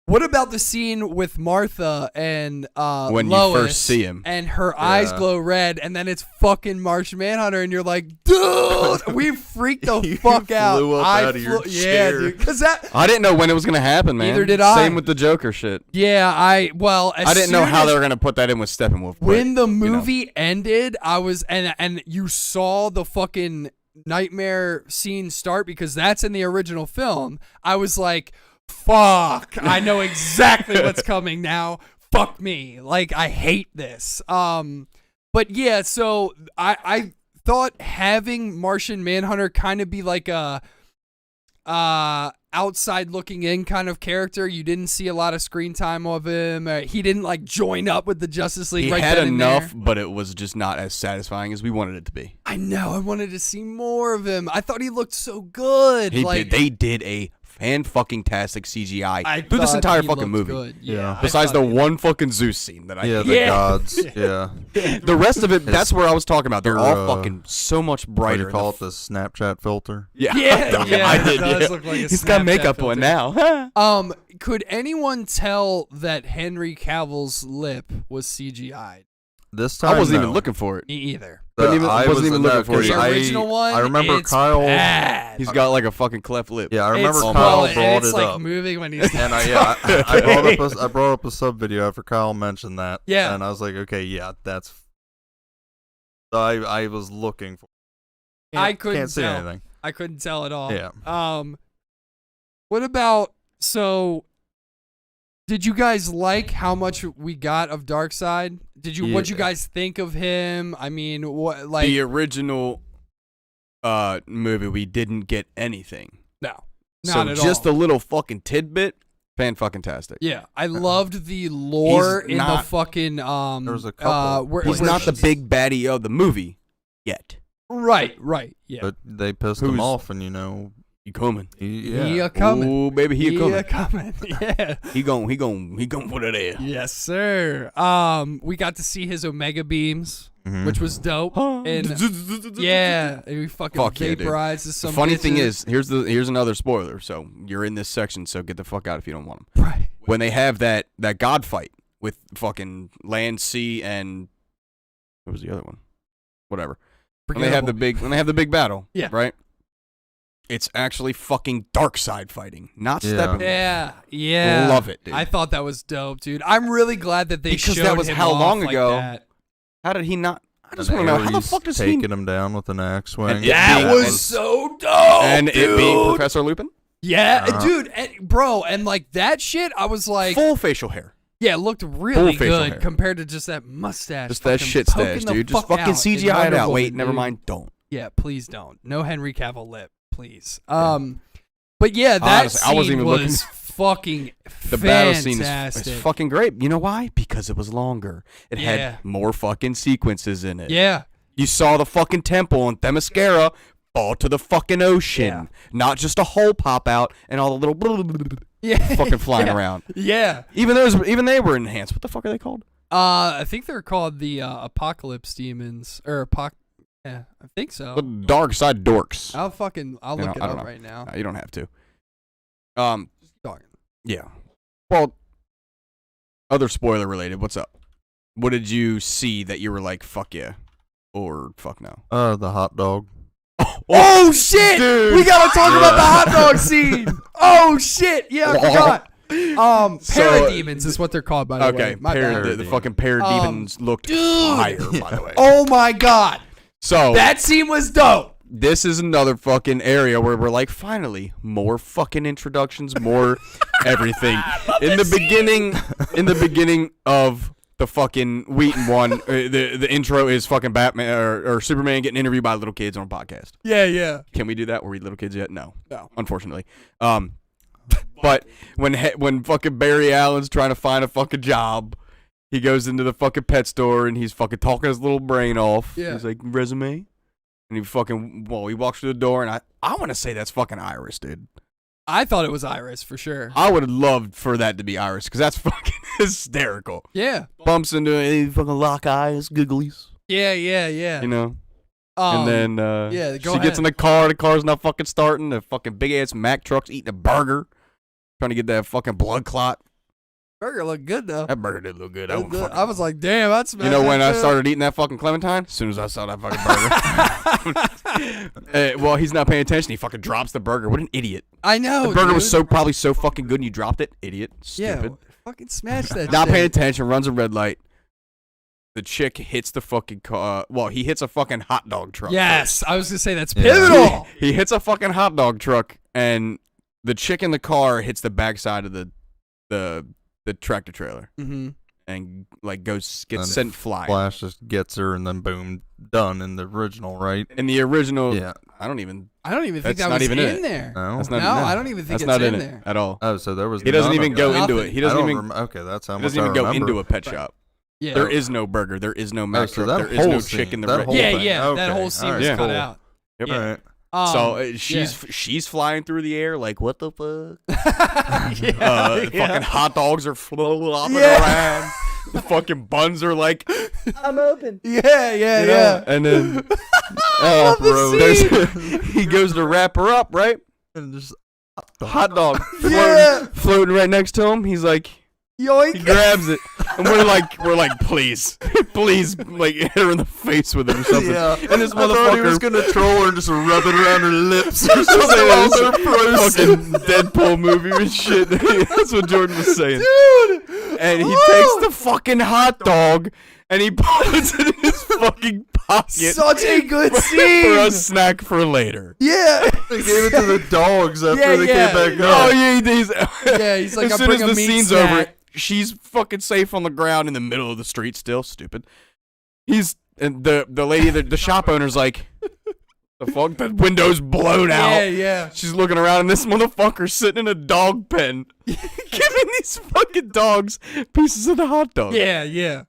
What about the scene with Martha and When you Lois first see him. and her eyes glow red, and then it's fucking Martian Manhunter, and you're like, dude, we freaked the You fuck out. flew up out of your Yeah, chair. dude, because that. I didn't know when it was going to happen, man. Neither did I. Same with the Joker shit. Yeah, I didn't know how they were going to put that in with Steppenwolf. When but, the movie ended, I was and you saw the fucking nightmare scene start because that's in the original film. I was like, fuck, I know exactly what's coming now. Fuck me. Like, I hate this. But yeah, so I thought having Martian Manhunter kind of be like a outside looking in kind of character. You didn't see a lot of screen time of him. He didn't like join up with the Justice League. He right had then and enough, there. but it was just not as satisfying as we wanted it to be. I know. I wanted to see more of him. I thought he looked so good. They did a fan-fucking-tastic CGI I through this thought entire he fucking looked movie. good. Yeah. I Besides thought the he one fucking Zeus scene that I Yeah, hate. the Yeah. gods. Yeah. The rest of it, that's where I was talking about. They're They're, all fucking so much What do brighter. you call it? The Snapchat filter. Yeah, Yeah, yeah, I did. it does Yeah. look like a He's got Snapchat makeup on filter. now. Could anyone tell that Henry Cavill's lip was CGI'd? This time, I wasn't no. even looking for it. Me either. I wasn't even looking for it. The I- original one, I remember it's Kyle. bad. He's got like a fucking cleft lip. Yeah, I remember It's- Kyle well, brought it's it like up. moving when he's And I brought up a sub video after Kyle mentioned that. Yeah. And I was like, okay, yeah, that's. So I was looking for. I couldn't Can't see tell. anything. I couldn't tell at all. Yeah. What about did you guys like how much we got of Darkseid? What'd you guys think of him? I mean, what like The original movie, we didn't get anything. no. So Not at just all. a little fucking tidbit, fan-fucking-tastic. Yeah, I loved the lore He's in the not- fucking There was a couple He's not the big baddie of the movie yet. right, yeah. But they pissed Who's- him off, and you know, He coming. He a coming. Ooh, baby, he a coming. coming. Yeah. He gon' put it there. Yes, sir. We got to see his Omega beams, which was dope. And yeah, and we fucking Fuck yeah, dude. vaporized The some funny thing bitches. is, here's another spoiler. So you're in this section, so get the fuck out if you don't want them. Right. When they have that god fight with fucking land, sea, and what was the other one? Whatever. When they have the big battle. Yeah. Right. It's actually fucking Darkseid fighting, not Yeah. Steppenwolf. Yeah. Love it, dude. I thought that was dope, dude. I'm really glad that they Because showed that was him how off long like ago? that. How did he not? I just and want to know how the Ares fuck does he? taking him down with an axe wing. And it That being- was and- so dope, And dude. it being Professor Lupin, Yeah, Uh-huh. dude, and like that shit, I was like, full facial hair. yeah, it looked really facial good hair. compared to just that mustache. Just that fucking shit poking stash, the dude. Just fuck fucking out CGI in it Wonder out. Wait, Woman, never dude. mind. Don't. Yeah, please don't. No Henry Cavill lip, please. But yeah, that Honestly, I scene wasn't even was looking- fucking The battle scene fantastic. is fucking great. You know why? Because it was longer. It Yeah. had more fucking sequences in it. Yeah, You saw the fucking temple and Themyscira fall to the fucking ocean. Yeah. Not just a hole pop out and all the little yeah, fucking flying yeah. around. Yeah, Even they were enhanced. What the fuck are they called? I think they're called the Apocalypse Demons or yeah, I think so. The Dark Side Dorks. I'll look it I don't up know. right now. No, you don't have to. Dark. Yeah. Well, other spoiler related. What's up? What did you see that you were like, fuck yeah, or fuck no? The hot dog. Oh shit! dude. We gotta talk about the hot dog scene. Oh shit! Yeah, I forgot. Parademons is what they're called, by the way. Okay, My bad. the fucking parademons looked dude. fire, by the way. Oh my god, So that scene was dope. this is another fucking area where we're like, finally, more fucking introductions, more everything. In the beginning of the fucking Wheaton one, the intro is fucking Batman or Superman getting interviewed by little kids on a podcast. Yeah. Can we do that? Were we little kids yet? No, unfortunately. But when fucking Barry Allen's trying to find a fucking job, he goes into the fucking pet store and he's fucking talking his little brain off. Yeah. He's like, resume? And he walks through the door and I want to say that's fucking Iris, dude. I thought it was Iris for sure. I would have loved for that to be Iris because that's fucking hysterical. Yeah. Bumps into it, fucking lock eyes, gigglies. Yeah. You know? And then she gets in the car's not fucking starting. The fucking big ass Mack truck's eating a burger, trying to get that fucking blood clot. Burger looked good though. That burger did look good. I was like, damn, that's. You know when I started eating that fucking Clementine? As soon as I saw that fucking burger. Well, he's not paying attention. He fucking drops the burger. What an idiot. I know. The burger dude. was probably so fucking good and you dropped it. Idiot. Stupid. Yeah, fucking smash that. Not shit. paying attention. Runs a red light. The chick hits the fucking car. Well, he hits a fucking hot dog truck. Yes, first. I was gonna say that's pivotal. He hits a fucking hot dog truck, and the chick in the car hits the backside of the tractor trailer, and like gets sent flying. Flash just gets her, and then boom, done in the original, right? In the original, yeah. I don't even think that not was even in there. No, that's not, no, I don't even think that's it's not in there it at all. Oh, so there was. He doesn't even go Nothing. into it. He doesn't even. Okay, that's how He much doesn't even I go remember. into a pet shop. Yeah. There is no burger. There is no Mack so truck. that There is no whole chick scene, in the that red. whole Yeah, thing. that Okay. whole scene All was right, cut cool. out. Yep. All right. So she's flying through the air like, what the fuck? Yeah. Fucking hot dogs are flopping around. The fucking buns are like, I'm open. Yeah. And then he goes to wrap her up, right? And just Hot dog Yeah. floating right next to him. He's like, Yoink. he grabs it, and we're like, please, like hit her in the face with it or something. Yeah. And this I thought he was motherfucker gonna troll her and just rub it around her lips. fucking Deadpool movie and shit. That's what Jordan was saying. Dude. And he takes the fucking hot dog and he puts it in his fucking pocket. Such a good for scene. a snack for later. Yeah. They gave it to the dogs after they came back Oh up. yeah, he's like, as I'll soon bring as a the meat scene's snack. over, she's fucking safe on the ground in the middle of the street still. Stupid. And the lady, the shop owner's like, the fuck? The window's blown out. Yeah. She's looking around, and this motherfucker's sitting in a dog pen, giving these fucking dogs pieces of the hot dog. Yeah.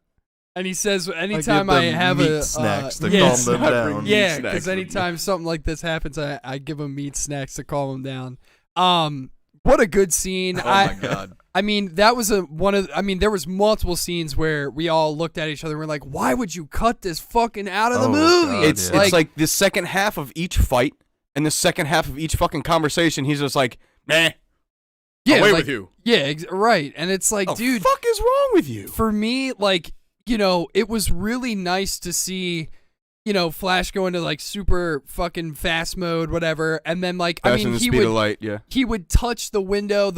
And he says, anytime I I give them have meat a snacks to yes. calm them down. Yeah, snacks because with anytime something like this happens, I give him meat snacks to calm him down. What a good scene! Oh my god! I mean, that was there was multiple scenes where we all looked at each other and we're like, "Why would you cut this fucking out of the movie?" God, It's yeah. it's like the second half of each fight and the second half of each fucking conversation. He's just like, nah, away with you. Yeah, right. And it's like, Oh, dude, fuck is wrong with you? for me, like, it was really nice to see, Flash go into like super fucking fast mode, whatever, and then like, Faster than the speed of light. Yeah. he would touch the window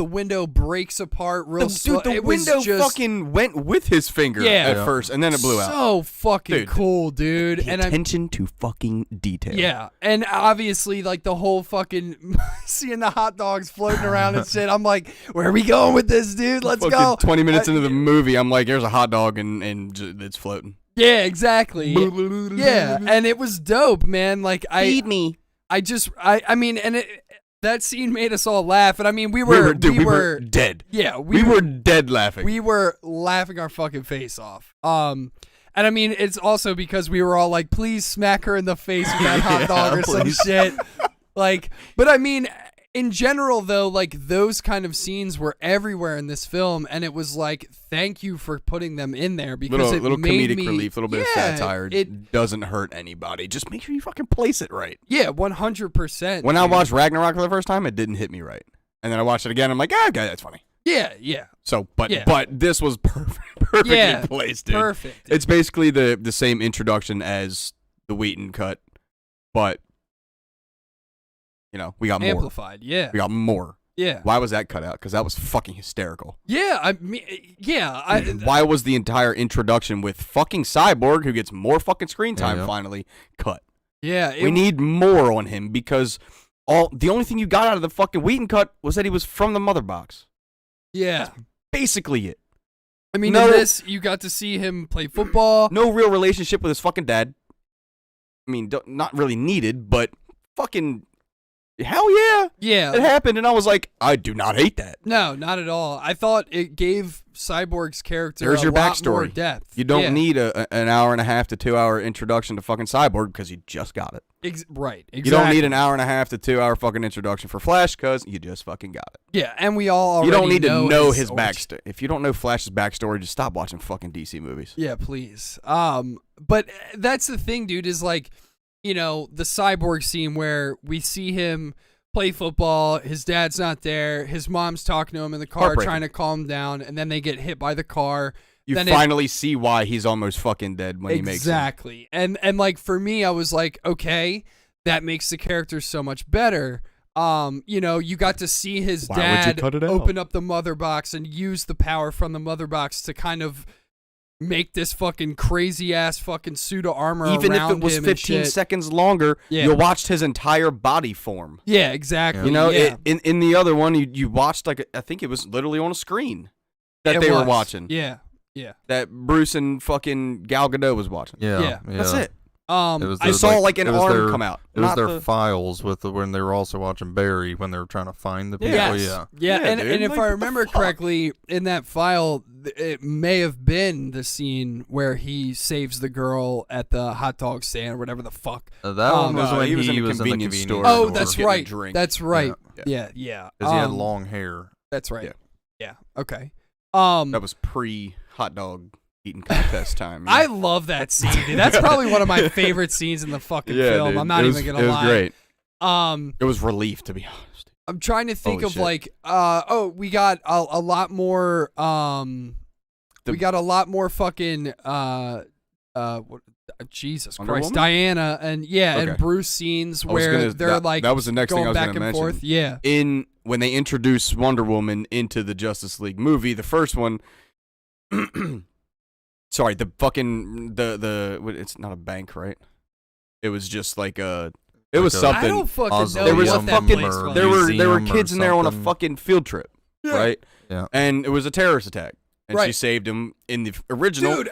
breaks apart real slow. The It was window just fucking went with his finger Yeah. at first, and then it blew out. so fucking Dude, cool, dude. Pay And attention to fucking detail. yeah, and obviously like the whole fucking seeing the hot dogs floating around and shit. I'm like, where are we going with this, dude? Let's Fucking go. 20 minutes into the movie, I'm like, there's a hot dog and it's floating. Yeah, exactly. Yeah, and it was dope, man. Like Feed me. I mean, and that scene made us all laugh. And I mean, we were dead. Yeah, We were dead laughing. We were laughing our fucking face off. And I mean, it's also because we were all like, please smack her in the face with that hot dog or some shit. Like, but I mean, in general, though, like those kind of scenes were everywhere in this film, and it was like, thank you for putting them in there because little it made comedic me, relief, a little bit of satire. It doesn't hurt anybody. Just make sure you fucking place it right. Yeah, 100%. When I watched Ragnarok for the first time, it didn't hit me right, and then I watched it again. I'm like, okay, that's funny. Yeah. So, but Yeah. this was perfectly Yeah, placed, dude. perfect. It's basically the same introduction as the Wheaton cut, but we got more. Amplified. Yeah. We got more. Yeah. Why was that cut out? Because that was fucking hysterical. Yeah. I mean, yeah. Why was the entire introduction with fucking Cyborg, who gets more fucking screen time, Yeah. finally cut? Yeah. We need more on him because the only thing you got out of the fucking Wheaton cut was that he was from the mother box. Yeah. That's basically it. I mean, in this, you got to see him play football. No real relationship with his fucking dad. I mean, not really needed, but fucking hell yeah. Yeah. It happened, and I was like, I do not hate that. No, not at all. I thought it gave Cyborg's character There's your lot backstory. more depth. You don't need an hour and a half to 2 hour introduction to fucking Cyborg because you just got it. Right, exactly. You don't need an hour and a half to 2 hour fucking introduction for Flash because you just fucking got it. Yeah, and we all already You don't need to know his backstory. If you don't know Flash's backstory, just stop watching fucking DC movies. Yeah, please. But that's the thing, dude, is like, you know, the Cyborg scene where we see him play football, his dad's not there, his mom's talking to him in the car trying to calm him down, and then they get hit by the car. You finally see why he's almost fucking dead when he makes it. Exactly. And like for me, I was like, okay, that makes the character so much better. You know, you got to see his dad open up the mother box and use the power from the mother box to kind of make this fucking crazy ass fucking suit of armor even around if it was him 15 seconds longer, you watched his entire body form. Yeah, exactly. You know, in the other one, you watched like I think it was literally on a screen that they were watching. Yeah, yeah. That Bruce and fucking Gal Gadot was watching. Yeah. That's it. I saw like an arm come out. It was their files with when they were also watching Barry when they were trying to find the people. Yeah. And if I remember correctly, in that file, it may have been the scene where he saves the girl at the hot dog stand or whatever the fuck. That one was when he was in the convenience store. Oh, that's right. That's right. Yeah. Because he had long hair. That's right. Yeah. Okay. That was pre-hot dog eating contest time. I love that scene, dude. That's probably one of my favorite scenes in the fucking film. Dude. I'm not even gonna lie. It was great. It was relief, to be honest. I'm trying to think of like, we got a lot more. We got a lot more fucking. Jesus Wonder Christ, Woman? Diana and and Bruce scenes where they're like that was the next thing I was back going to and mention. forth. Yeah. When they introduced Wonder Woman into the Justice League movie, the first one. Sorry, the fucking it's not a bank, right? It was just like it was something. I don't fucking know. There was what a that fucking place was. there were kids in there on a fucking field trip, right? Yeah. And it was a terrorist attack. And she saved him in the original. Dude,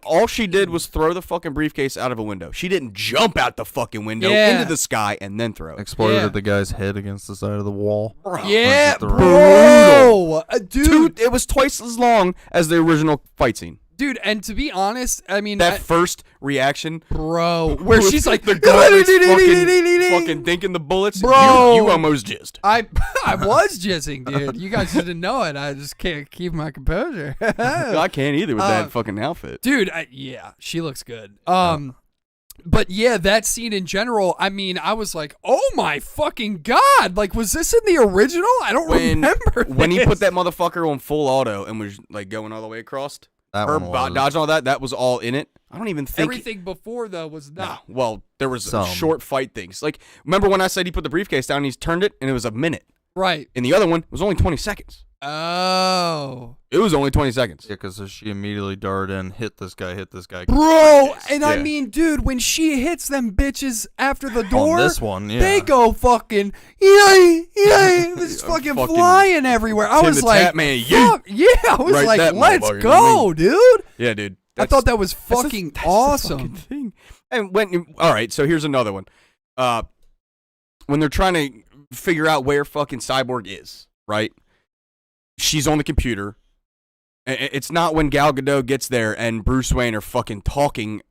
all she did was throw the fucking briefcase out of a window. She didn't jump out the fucking window into the sky and then throw it. Exploded the guy's head against the side of the wall. Yeah, bro. Dude, it was twice as long as the original fight scene. Dude, and to be honest, I mean that first reaction, bro, where she's like the gauntlets fucking dinking the bullets, bro, you almost jizzed. I was jizzing, dude. You guys didn't know it. I just can't keep my composure. I can't either with that fucking outfit, dude. She looks good. But yeah, that scene in general, I mean, I was like, oh my fucking God. Like, was this in the original? I don't remember when he put that motherfucker on full auto and was like going all the way across. Her dodging all that was all in it. I don't even think everything before though was not. No, well, there was short fight things. Like, remember when I said he put the briefcase down and he's turned it and it was a minute? Right. And the other one was only 20 seconds. Oh. It was only 20 seconds. Yeah, because she immediately darted in, hit this guy. Bro, and I mean, dude, when she hits them bitches after the door, on this one, they go fucking, this fucking flying everywhere. I was like, fuck, I was like, let's go, dude. Yeah, dude. I thought that was fucking awesome. The fucking thing. And all right, so here's another one. When they're trying to figure out where fucking Cyborg is, right? She's on the computer. It's not when Gal Gadot gets there and Bruce Wayne are fucking talking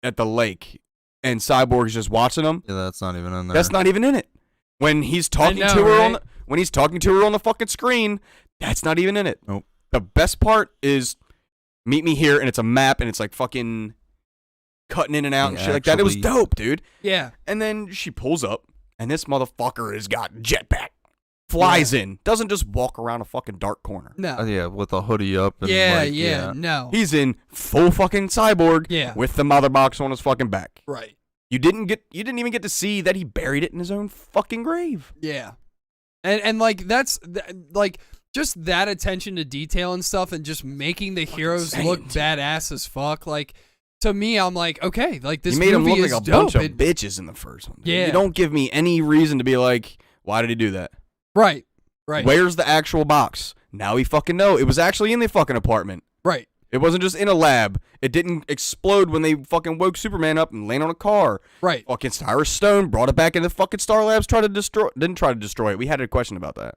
at the lake and Cyborg's just watching them. Yeah, that's not even in there. That's not even in it. When he's talking to her when he's talking to her on the fucking screen, that's not even in it. Nope. The best part is meet me here and it's a map and it's like fucking cutting in and out and shit like that. It was dope, dude. Yeah. And then she pulls up and this motherfucker has got jetpack. Flies in, doesn't just walk around a fucking dark corner. No. Yeah, with a hoodie up. And no. He's in full fucking Cyborg with the mother box on his fucking back. Right. You didn't even get to see that he buried it in his own fucking grave. Yeah. And like that's like just that attention to detail and stuff and just making the heroes look badass as fuck. Like to me, I'm like, okay, like this you made movie him look is like a dope. bunch of bitches in the first one. Yeah. You don't give me any reason to be like, why did he do that? Right. Where's the actual box? Now we fucking know. It was actually in the fucking apartment. Right. It wasn't just in a lab. It didn't explode when they fucking woke Superman up and landed on a car. Right. Fucking Cyrus Stone brought it back in the fucking Star Labs, didn't try to destroy it. We had a question about that.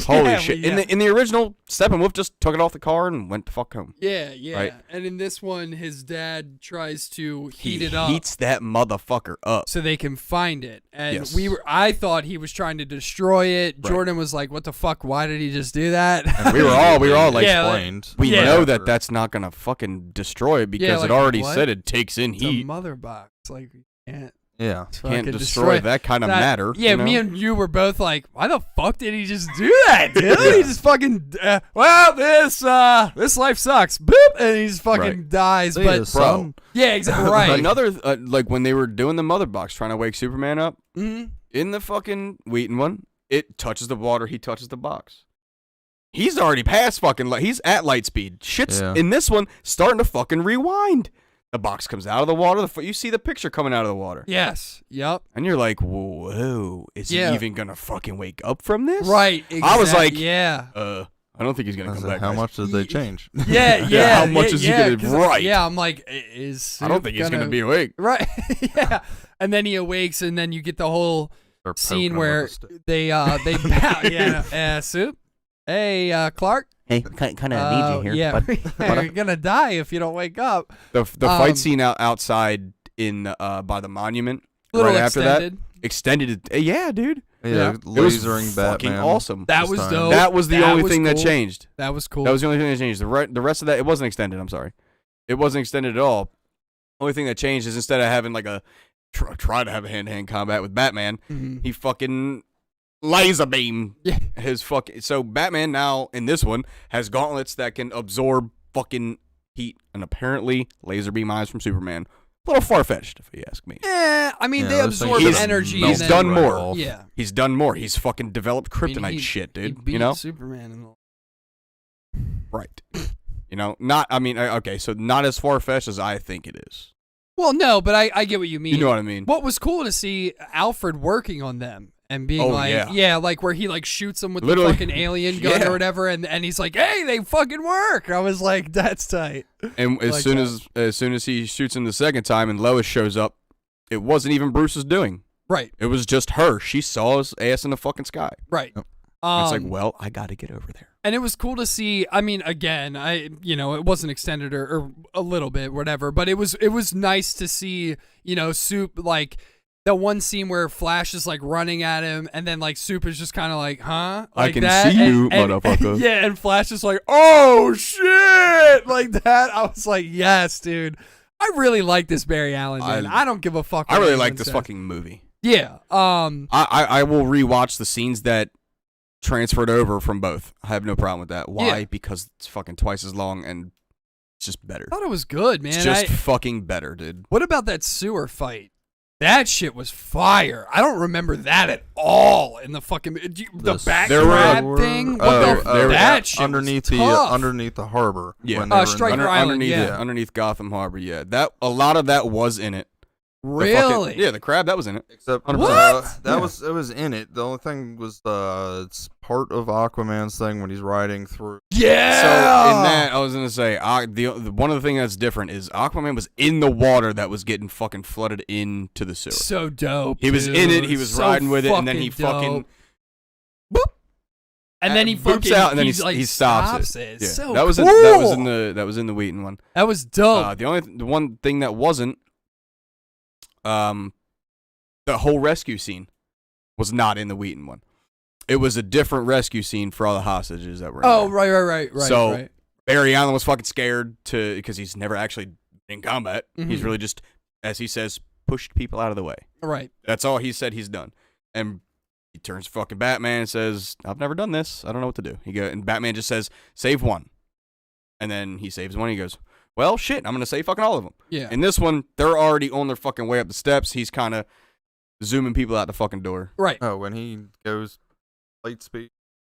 Holy shit. In the original, Steppenwolf just took it off the car and went the fuck home. Yeah. Right? And in this one, his dad tries to heat it up. He heats that motherfucker up. So they can find it. And Yes. I thought he was trying to destroy it. Right. Jordan was like, what the fuck? Why did he just do that? And we were all like, explained. We Yeah. know that that's not going to fucking destroy it because like, it already what? said it takes in It's a heat. mother box. Like, you can't. Yeah. Can't fucking destroy that kind of matter. Yeah, you know? me and you were both like, why the fuck did he just do that, dude? He just fucking, well, this life sucks. Boop, and he just fucking dies. See but ya, son. yeah, exactly right. Another, like when they were doing the mother box trying to wake Superman up, Mhm. in the fucking Wheaton one, it touches the water, he touches the box. He's already past fucking, he's at light speed. Shit's in this one starting to fucking rewind. The box comes out of the water. You see the picture coming out of the water. Yes. Yep. And you're like, whoa, is he even going to fucking wake up from this? Right. Exactly. I was like, yeah. I don't think he's going to come back. How guys. much did they change? Yeah. How much is he going to, right. Yeah, I'm like, is I don't think he's going to be awake. Right. Yeah. And then he awakes, and then you get the whole scene where they bow. Yeah. Soup. Hey, Clark. Hey, kind of need you here. Yeah, But you're gonna die if you don't wake up. The fight scene outside in by the monument Little right after extended. that extended. Yeah, dude. Yeah, It was lasering fucking Batman. awesome. That was dope. That was the only thing that cool. changed. That was cool. That was the only thing that changed. The rest of that, it wasn't extended. I'm sorry, it wasn't extended at all. Only thing that changed is instead of having like a try to have a hand-to-hand combat with Batman, he fucking laser beam his fucking. So Batman now in this one has gauntlets that can absorb fucking heat, and apparently laser beam eyes from Superman. A little far-fetched, if you ask me. Yeah, I mean they absorb energy. He's and done then, more. Yeah, he's done more. He's fucking developed kryptonite shit, dude. He beat you know, Superman. In the... right? You know, not. I mean, okay, so not as far-fetched as I think it is. Well, no, but I get what you mean. You know what I mean? What was cool to see Alfred working on them and being like where he like shoots them with the fucking alien gun or whatever, and he's like, hey, they fucking work. I was like, that's tight. And as soon as he shoots him the second time and Lois shows up, it wasn't even Bruce's doing. Right. It was just her. She saw his ass in the fucking sky. Right. It's like, well, I got to get over there. And it was cool to see. I mean, again, it wasn't extended or a little bit, whatever, but it was nice to see, Soup, like the one scene where Flash is like running at him, and then like Soup is just kind of like, huh? Like I can that. see you, motherfucker. Yeah, and Flash is like, oh shit, like that. I was like, yes, dude. I really like this Barry Allen, man. I don't give a fuck. I really like this fucking movie. Yeah. I will rewatch the scenes that transferred over from both. I have no problem with that. Why? Yeah. Because it's fucking twice as long and it's just better. I thought it was good, man. It's just fucking better, dude. What about that sewer fight? That shit was fire. I don't remember that at all in the fucking the back grab thing. That shit underneath was tough. underneath the harbor. Yeah, Striker Island. Underneath Gotham Harbor. Yeah, that a lot of that was in it. Really? The crab that was in it. Except 100%. it was in it. The only thing was it's part of Aquaman's thing when he's riding through. Yeah. So in that, I was gonna say, one of the things that's different is Aquaman was in the water that was getting fucking flooded into the sewer. So dope. He was in it. He was riding with it, and then he fucking boop, and then he boops out, and then he stops it. Yeah. So that was cool. that was in the Wheaton one. That was dope. The one thing that wasn't. The whole rescue scene was not in the Wheaton one. It was a different rescue scene for all the hostages that were in there. Right. So Barry Allen was fucking scared because he's never actually in combat. Mm-hmm. He's really just, as he says, pushed people out of the way. Right. That's all he said he's done. And he turns fucking Batman and says, I've never done this. I don't know what to do. And Batman just says, save one. And then he saves one. He goes, well, shit, I'm going to save fucking all of them. Yeah. In this one, they're already on their fucking way up the steps. He's kind of zooming people out the fucking door. Right. Oh, when he goes light speed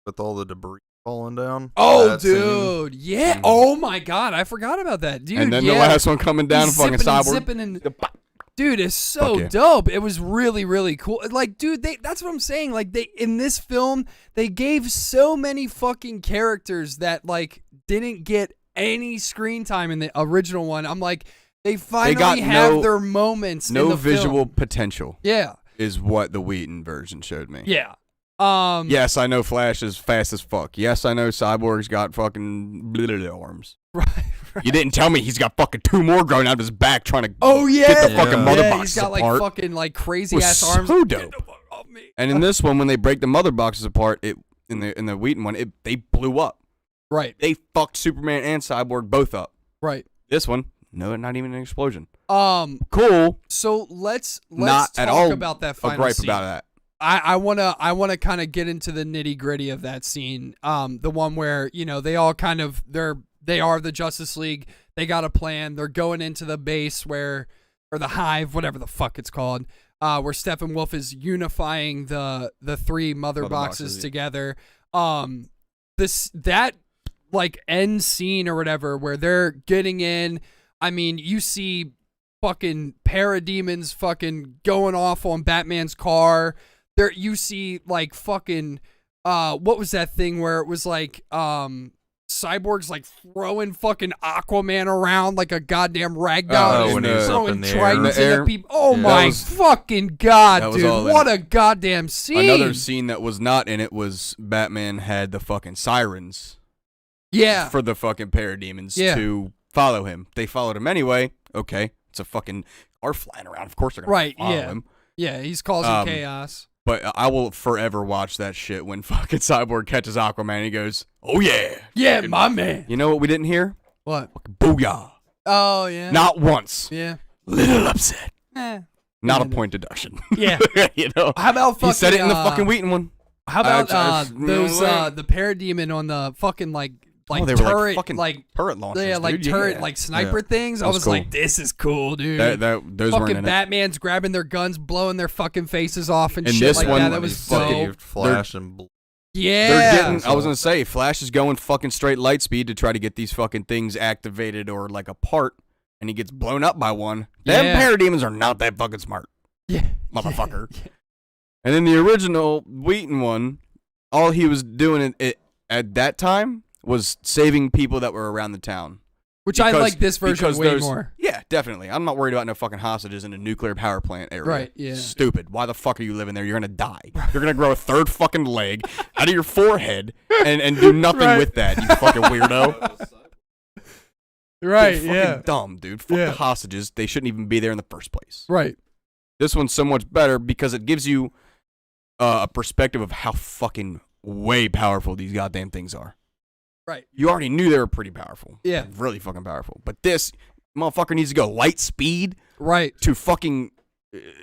with all the debris falling down. Oh, dude. Yeah. Oh, my God. I forgot about that. Dude, and then the last one coming down, he's fucking zipping Cyborg. and dude, it's so yeah. dope. It was really, really cool. Like, dude, that's what I'm saying. Like, in this film, they gave so many fucking characters that, like, didn't get any screen time in the original one. I'm like, they finally have their moments in the visual film. Potential. Yeah. Is what the Wheaton version showed me. Yeah. Yes, I know Flash is fast as fuck. Yes, I know Cyborg's got fucking arms. Right. You didn't tell me he's got fucking 2 more growing out of his back trying to get the fucking mother boxes he's got apart. like fucking like crazy ass arms. So dope. And in this one, when they break the mother boxes apart, in the Wheaton one, they blew up. Right. They fucked Superman and Cyborg both up. Right. This one, no, not even an explosion. Cool. So let's not talk at all about that final a gripe scene. about that. I wanna kind of get into the nitty gritty of that scene. The one where they all kind of they are the Justice League. They got a plan. They're going into the base or the hive, whatever the fuck it's called. Where Steppenwolf is unifying the 3 mother boxes together. That like end scene or whatever where they're getting in. I mean, you see fucking parademons fucking going off on Batman's car. There, you see like fucking what was that thing where it was like Cyborg's like throwing fucking Aquaman around like a goddamn ragdoll, when he's up throwing in the tridents air. into people. Oh Yeah. my fucking god, that was dude! all in What it. a goddamn scene! Another scene that was not in it was Batman had the fucking sirens. Yeah. For the fucking parademons Yeah. to follow him. They followed him anyway. Okay. It's a fucking car flying around. Of course they're going to follow him. Yeah, he's causing chaos. But I will forever watch that shit when fucking Cyborg catches Aquaman and he goes, oh yeah. Yeah, my man. You know what we didn't hear? What? Booyah. Oh, yeah. Not once. Yeah. Little upset. Eh. Not a point deduction. Yeah. You know? How about fucking... He said it in the fucking Wheaton one. How about the parademon on the fucking like they turret, were like fucking turret launchers, yeah, like dude. turret, Yeah. like sniper Yeah. things. I was cool. like, this is cool, dude. Those fucking weren't in Batman's grabbing their guns, blowing their fucking faces off and And shit this like one, that. That was dope. Flash and Yeah. They're getting, I was going to say, Flash is going fucking straight light speed to try to get these fucking things activated or like apart, and he gets blown up by one. Them parademons are not that fucking smart. Yeah. Motherfucker. Yeah. And then the original Wheaton one, all he was doing at that time was saving people that were around the town. Which I like this version way more. Yeah, definitely. I'm not worried about no fucking hostages in a nuclear power plant area. Right, yeah. Stupid. Why the fuck are you living there? You're going to die. You're going to grow a 3rd fucking leg out of your forehead and do nothing with that, you fucking weirdo. Right, Dude, fucking dumb, dude. Fuck the hostages. They shouldn't even be there in the first place. Right. This one's so much better because it gives you a perspective of how fucking way powerful these goddamn things are. Right. You already knew they were pretty powerful. Yeah. Really fucking powerful. But this motherfucker needs to go light speed. Right. To fucking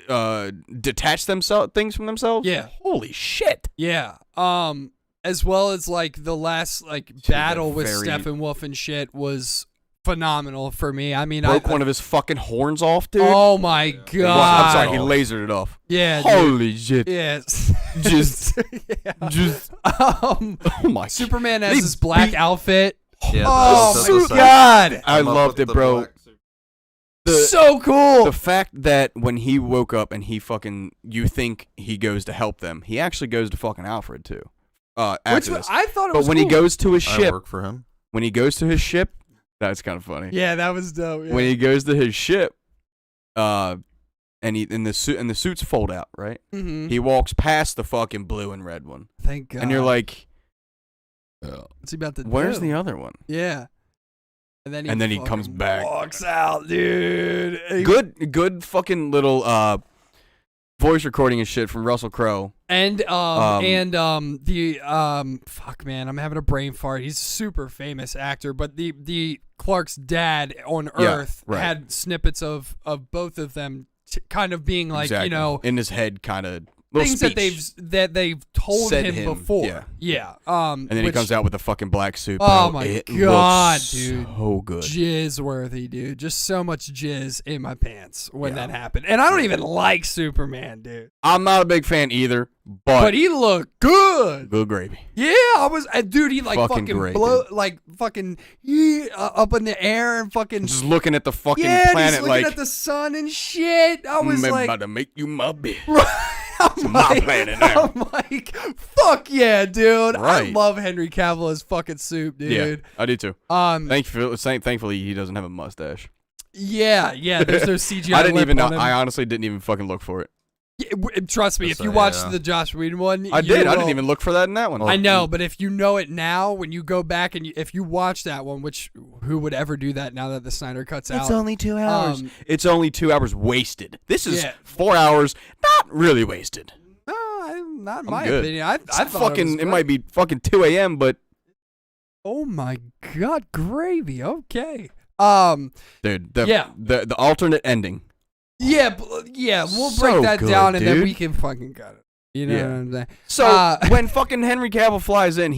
detach things from themselves. Yeah. Holy shit. Yeah. As well as like the last like battle with Steppenwolf and shit was phenomenal for me. I mean, broke one of his fucking horns off, dude. Oh my god! I'm sorry, he lasered it off. Yeah. Holy shit. Yes. Just. Oh my. Superman has this black outfit. Yeah, oh my god! I loved it, bro. So cool. The fact that when he woke up and you think he goes to help them, he actually goes to fucking Alfred too. After this. I thought it was. But when he goes to his ship, I work for him. When he goes to his ship. That's kind of funny. Yeah, that was dope. Yeah. When he goes to his ship, and the suits fold out, right? Mm-hmm. He walks past the fucking blue and red one. Thank God. And you're like, what's he about to do? Where's the other one? Yeah. And then he comes back. Walks out, dude. Good fucking little voice recording and shit from Russell Crowe. And fuck man, I'm having a brain fart. He's a super famous actor, but the Clark's dad on Earth had snippets of both of them kind of being like, exactly. In his head kind of things that they've told him before. Yeah. And then he comes out with a fucking black suit. Oh my god, dude! So good. Jizz worthy, dude. Just so much jizz in my pants when that happened. And I don't even like Superman, dude. I'm not a big fan either, but he looked good. Good gravy. Yeah, I was, dude. He like fucking great, blow, like fucking up in the air and fucking just looking at the fucking planet, just looking at the sun and shit. I was I'm like, about to make you my bitch. I'm my planet now. I'm like, fuck yeah, dude. Right. I love Henry Cavill as fucking Soup, dude. Yeah, I do too. Thankfully, he doesn't have a mustache. Yeah. There's no CGI. I didn't even know. On him. I honestly didn't even fucking look for it. Yeah, trust me, if you watched the Joss Whedon one, I did. I didn't even look for that in that one. I know, but if you know it now, when you go back and if you watch that one, which who would ever do that now that the Snyder Cut's out? It's only 2 hours. It's only 2 hours wasted. This is 4 hours, not really wasted. Not in my opinion. I thought it might be fucking 2 a.m., but oh my god, gravy. Okay. Dude, the alternate ending. Yeah, we'll break that down and then we can fucking cut it. You know what I'm saying? So when fucking Henry Cavill flies in,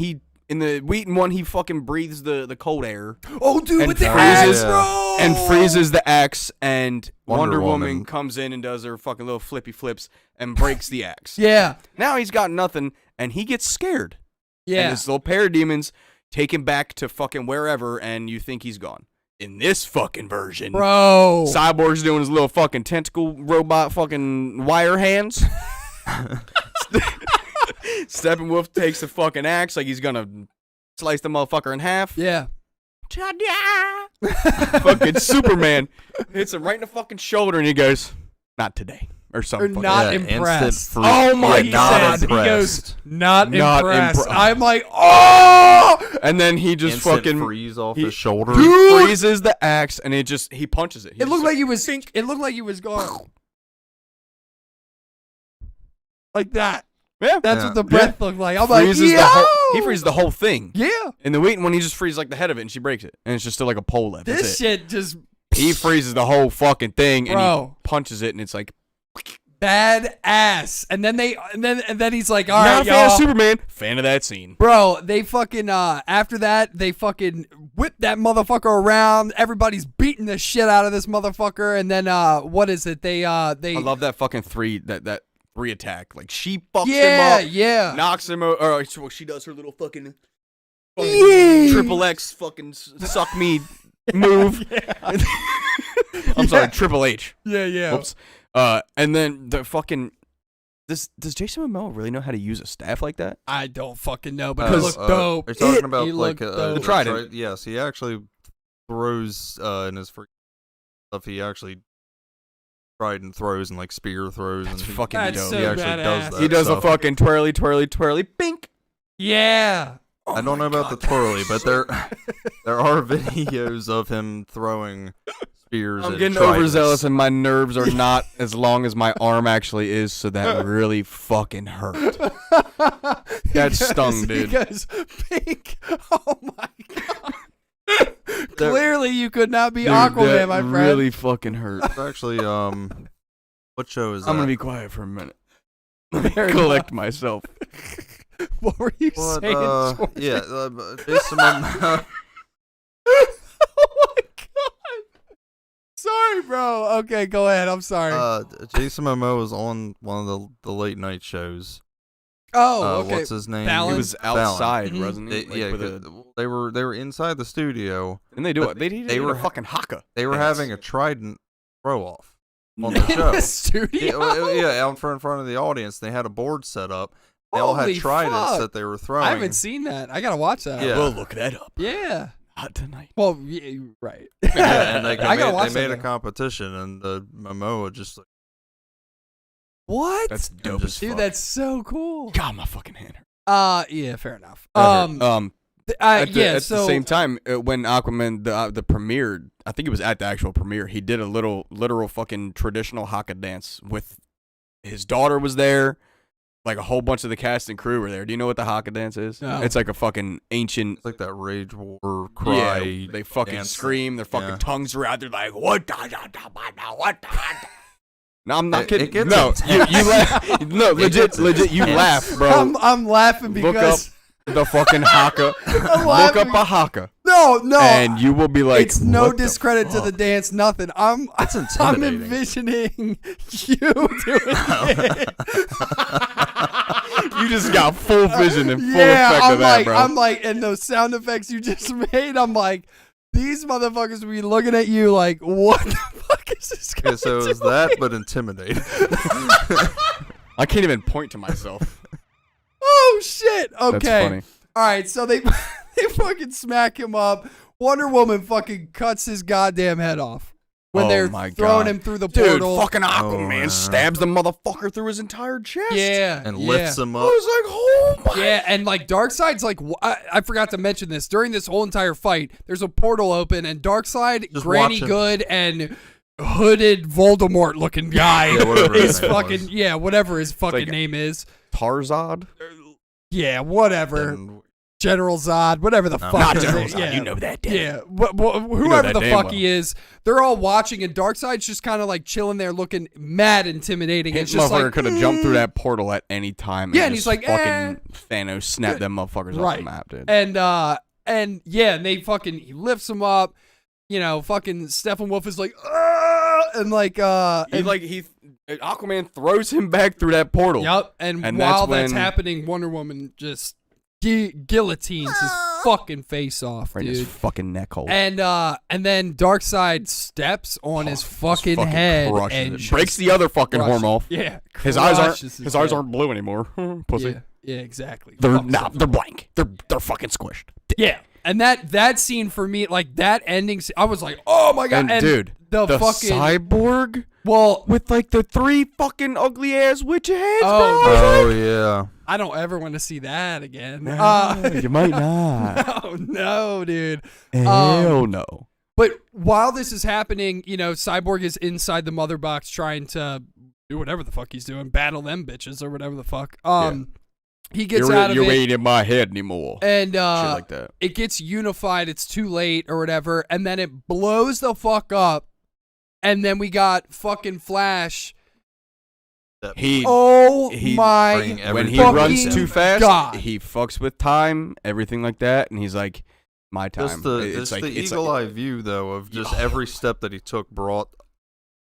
in the Wheaton one, he fucking breathes the cold air. Oh, dude, with the axe, bro! And freezes the axe, and Wonder Woman comes in and does her fucking little flippy flips and breaks the axe. Yeah. Now he's got nothing, and he gets scared. Yeah. And his little parademons take him back to fucking wherever, and you think he's gone. In this fucking version, bro, Cyborg's doing his little fucking tentacle robot fucking wire hands. Steppenwolf takes the fucking axe like he's gonna slice the motherfucker in half. Yeah. Fucking Superman hits him right in the fucking shoulder and he goes, "Not today." Or something. Or not impressed. Oh my god. He goes, not impressed. I'm like, oh! And then he just fucking freeze off his shoulder. Freezes the axe and he punches it. It looked like he was gone. Like that. Yeah. That's what the breath looked like. I'm like, he freezes the whole thing. Yeah. In the Wheaton one, he just freezes like the head of it and she breaks it. And it's just still like a pole left. This shit just... He freezes the whole fucking thing and he punches it and it's like... Badass. And then he's like, all right, not a fan of Superman. Fan of that scene. Bro, they fucking, after that, they fucking whip that motherfucker around. Everybody's beating the shit out of this motherfucker. And then, what is it? They I love that fucking that three attack. Like, she fucks him up. Yeah. Knocks him over. Or she does her little fucking triple X fucking suck me move. I'm sorry, Triple H. Yeah. Whoops. And then the fucking does Jason Momoa really know how to use a staff like that? I don't fucking know, but it looked dope. You're talking about like the trident. Right? Yes, he actually throws in his free stuff. He actually trident throws and like spear throws. That's and fucking dope. So he actually does that. He does a fucking twirly, bink. Yeah. I don't know about the twirly, but there are videos of him throwing spears. I'm getting overzealous and my nerves are not as long as my arm actually is, so that really fucking hurt. That stung, dude. He goes, pink. Oh my god. Clearly you could not be Aquaman, my friend. Really fucking hurt. It's actually, what show is that? I'm gonna be quiet for a minute. Let me collect myself. What were you saying? Yeah, Jason Momoa. Oh my god! Sorry, bro. Okay, go ahead. I'm sorry. Jason Momoa was on one of the late night shows. Oh, okay. What's his name? Fallon? He was outside, wasn't he? They were inside the studio. And they do it. They were fucking haka. They were having a trident throw off on the show. In the studio? Yeah, out in front of the audience. They had a board set up. They all had tridents that they were throwing. I haven't seen that. I gotta watch that. Yeah. We'll look that up. Yeah. Not tonight. Well, yeah, right. Yeah, and they made a though. competition, and the Momoa just like, What? That's dope as fuck. Dude, that's so cool. God, my fucking hand hurt. Yeah, fair enough. At the same time, when Aquaman the premiered, I think it was at the actual premiere, he did a literal fucking traditional haka dance with his daughter was there. Like a whole bunch of the cast and crew were there. Do you know what the haka dance is? No. It's like a fucking ancient. it's like that rage war cry. Yeah, they fucking dance. scream. Their fucking tongues are out. They're like, what? No, I'm not kidding. gets No, you laugh. No, legit, you laugh, bro. I'm laughing because Look up the fucking haka. Look up a haka. No, and you will be like, it's no what the discredit to the dance, nothing. I'm envisioning you doing it. You just got full vision and full effect of that, bro. I'm like, and those sound effects you just made, I'm like, these motherfuckers will be looking at you like, what the fuck is this guy So it was doing? that, but intimidating. I can't even point to myself. Oh shit! Okay, That's funny. all right. So they fucking smack him up. Wonder Woman fucking cuts his goddamn head off when they're throwing him through the portal. Dude, fucking Aquaman stabs the motherfucker through his entire chest. Yeah, and lifts him up. I was like, oh my. Yeah, and like Darkseid's like, I forgot to mention this during this whole entire fight. There's a portal open, and Darkseid, Just Granny watching. Good, and hooded Voldemort looking guy whatever his is name fucking was. whatever his fucking like name is. Tarzad? Yeah, whatever. And General Zod, whatever the fuck. Not his General name- Zod, Yeah, you know that, damn. Yeah, whoever that the damn fuck well. he is, they're all watching, and Darkseid's just kind of like chilling there, looking mad intimidating. His It's just motherfucker like could have jumped through that portal at any time. Yeah, and he's just like, fucking Thanos snapped them motherfuckers off right. the map, dude. And yeah, and they fucking he lifts him up. You know, fucking Steppenwolf is like, and like Aquaman throws him back through that portal. Yep. And while that's happening, Wonder Woman just guillotines his fucking face off, Right in dude. his fucking neck hole. And then Darkseid steps on his fucking head crushes and it. just Breaks the other fucking crushes- horn off. Yeah, His eyes crushes his eyes head. aren't blue anymore. Pussy. Yeah, exactly. They're Fuck not. They're blank. They're fucking squished. Yeah, and that scene for me, like that ending, I was like, oh my god, And dude, the fucking cyborg well, with like the 3 fucking ugly ass witch heads. Oh, bro. Oh yeah. I don't ever want to see that again. You might not. No, no, dude. Hell no. But while this is happening, you know, Cyborg is inside the mother box trying to do whatever the fuck he's doing, battle them bitches or whatever the fuck. He gets out of you it. ain't in my head anymore. And Shit like that. it gets unified. It's too late or whatever. And then it blows the fuck and then we got fucking Flash. He My when he fucking runs too fast, God. he fucks with time, everything like that, and he's like, "My time." Just the, it's like the it's eagle like, eye view though of just every step that he took brought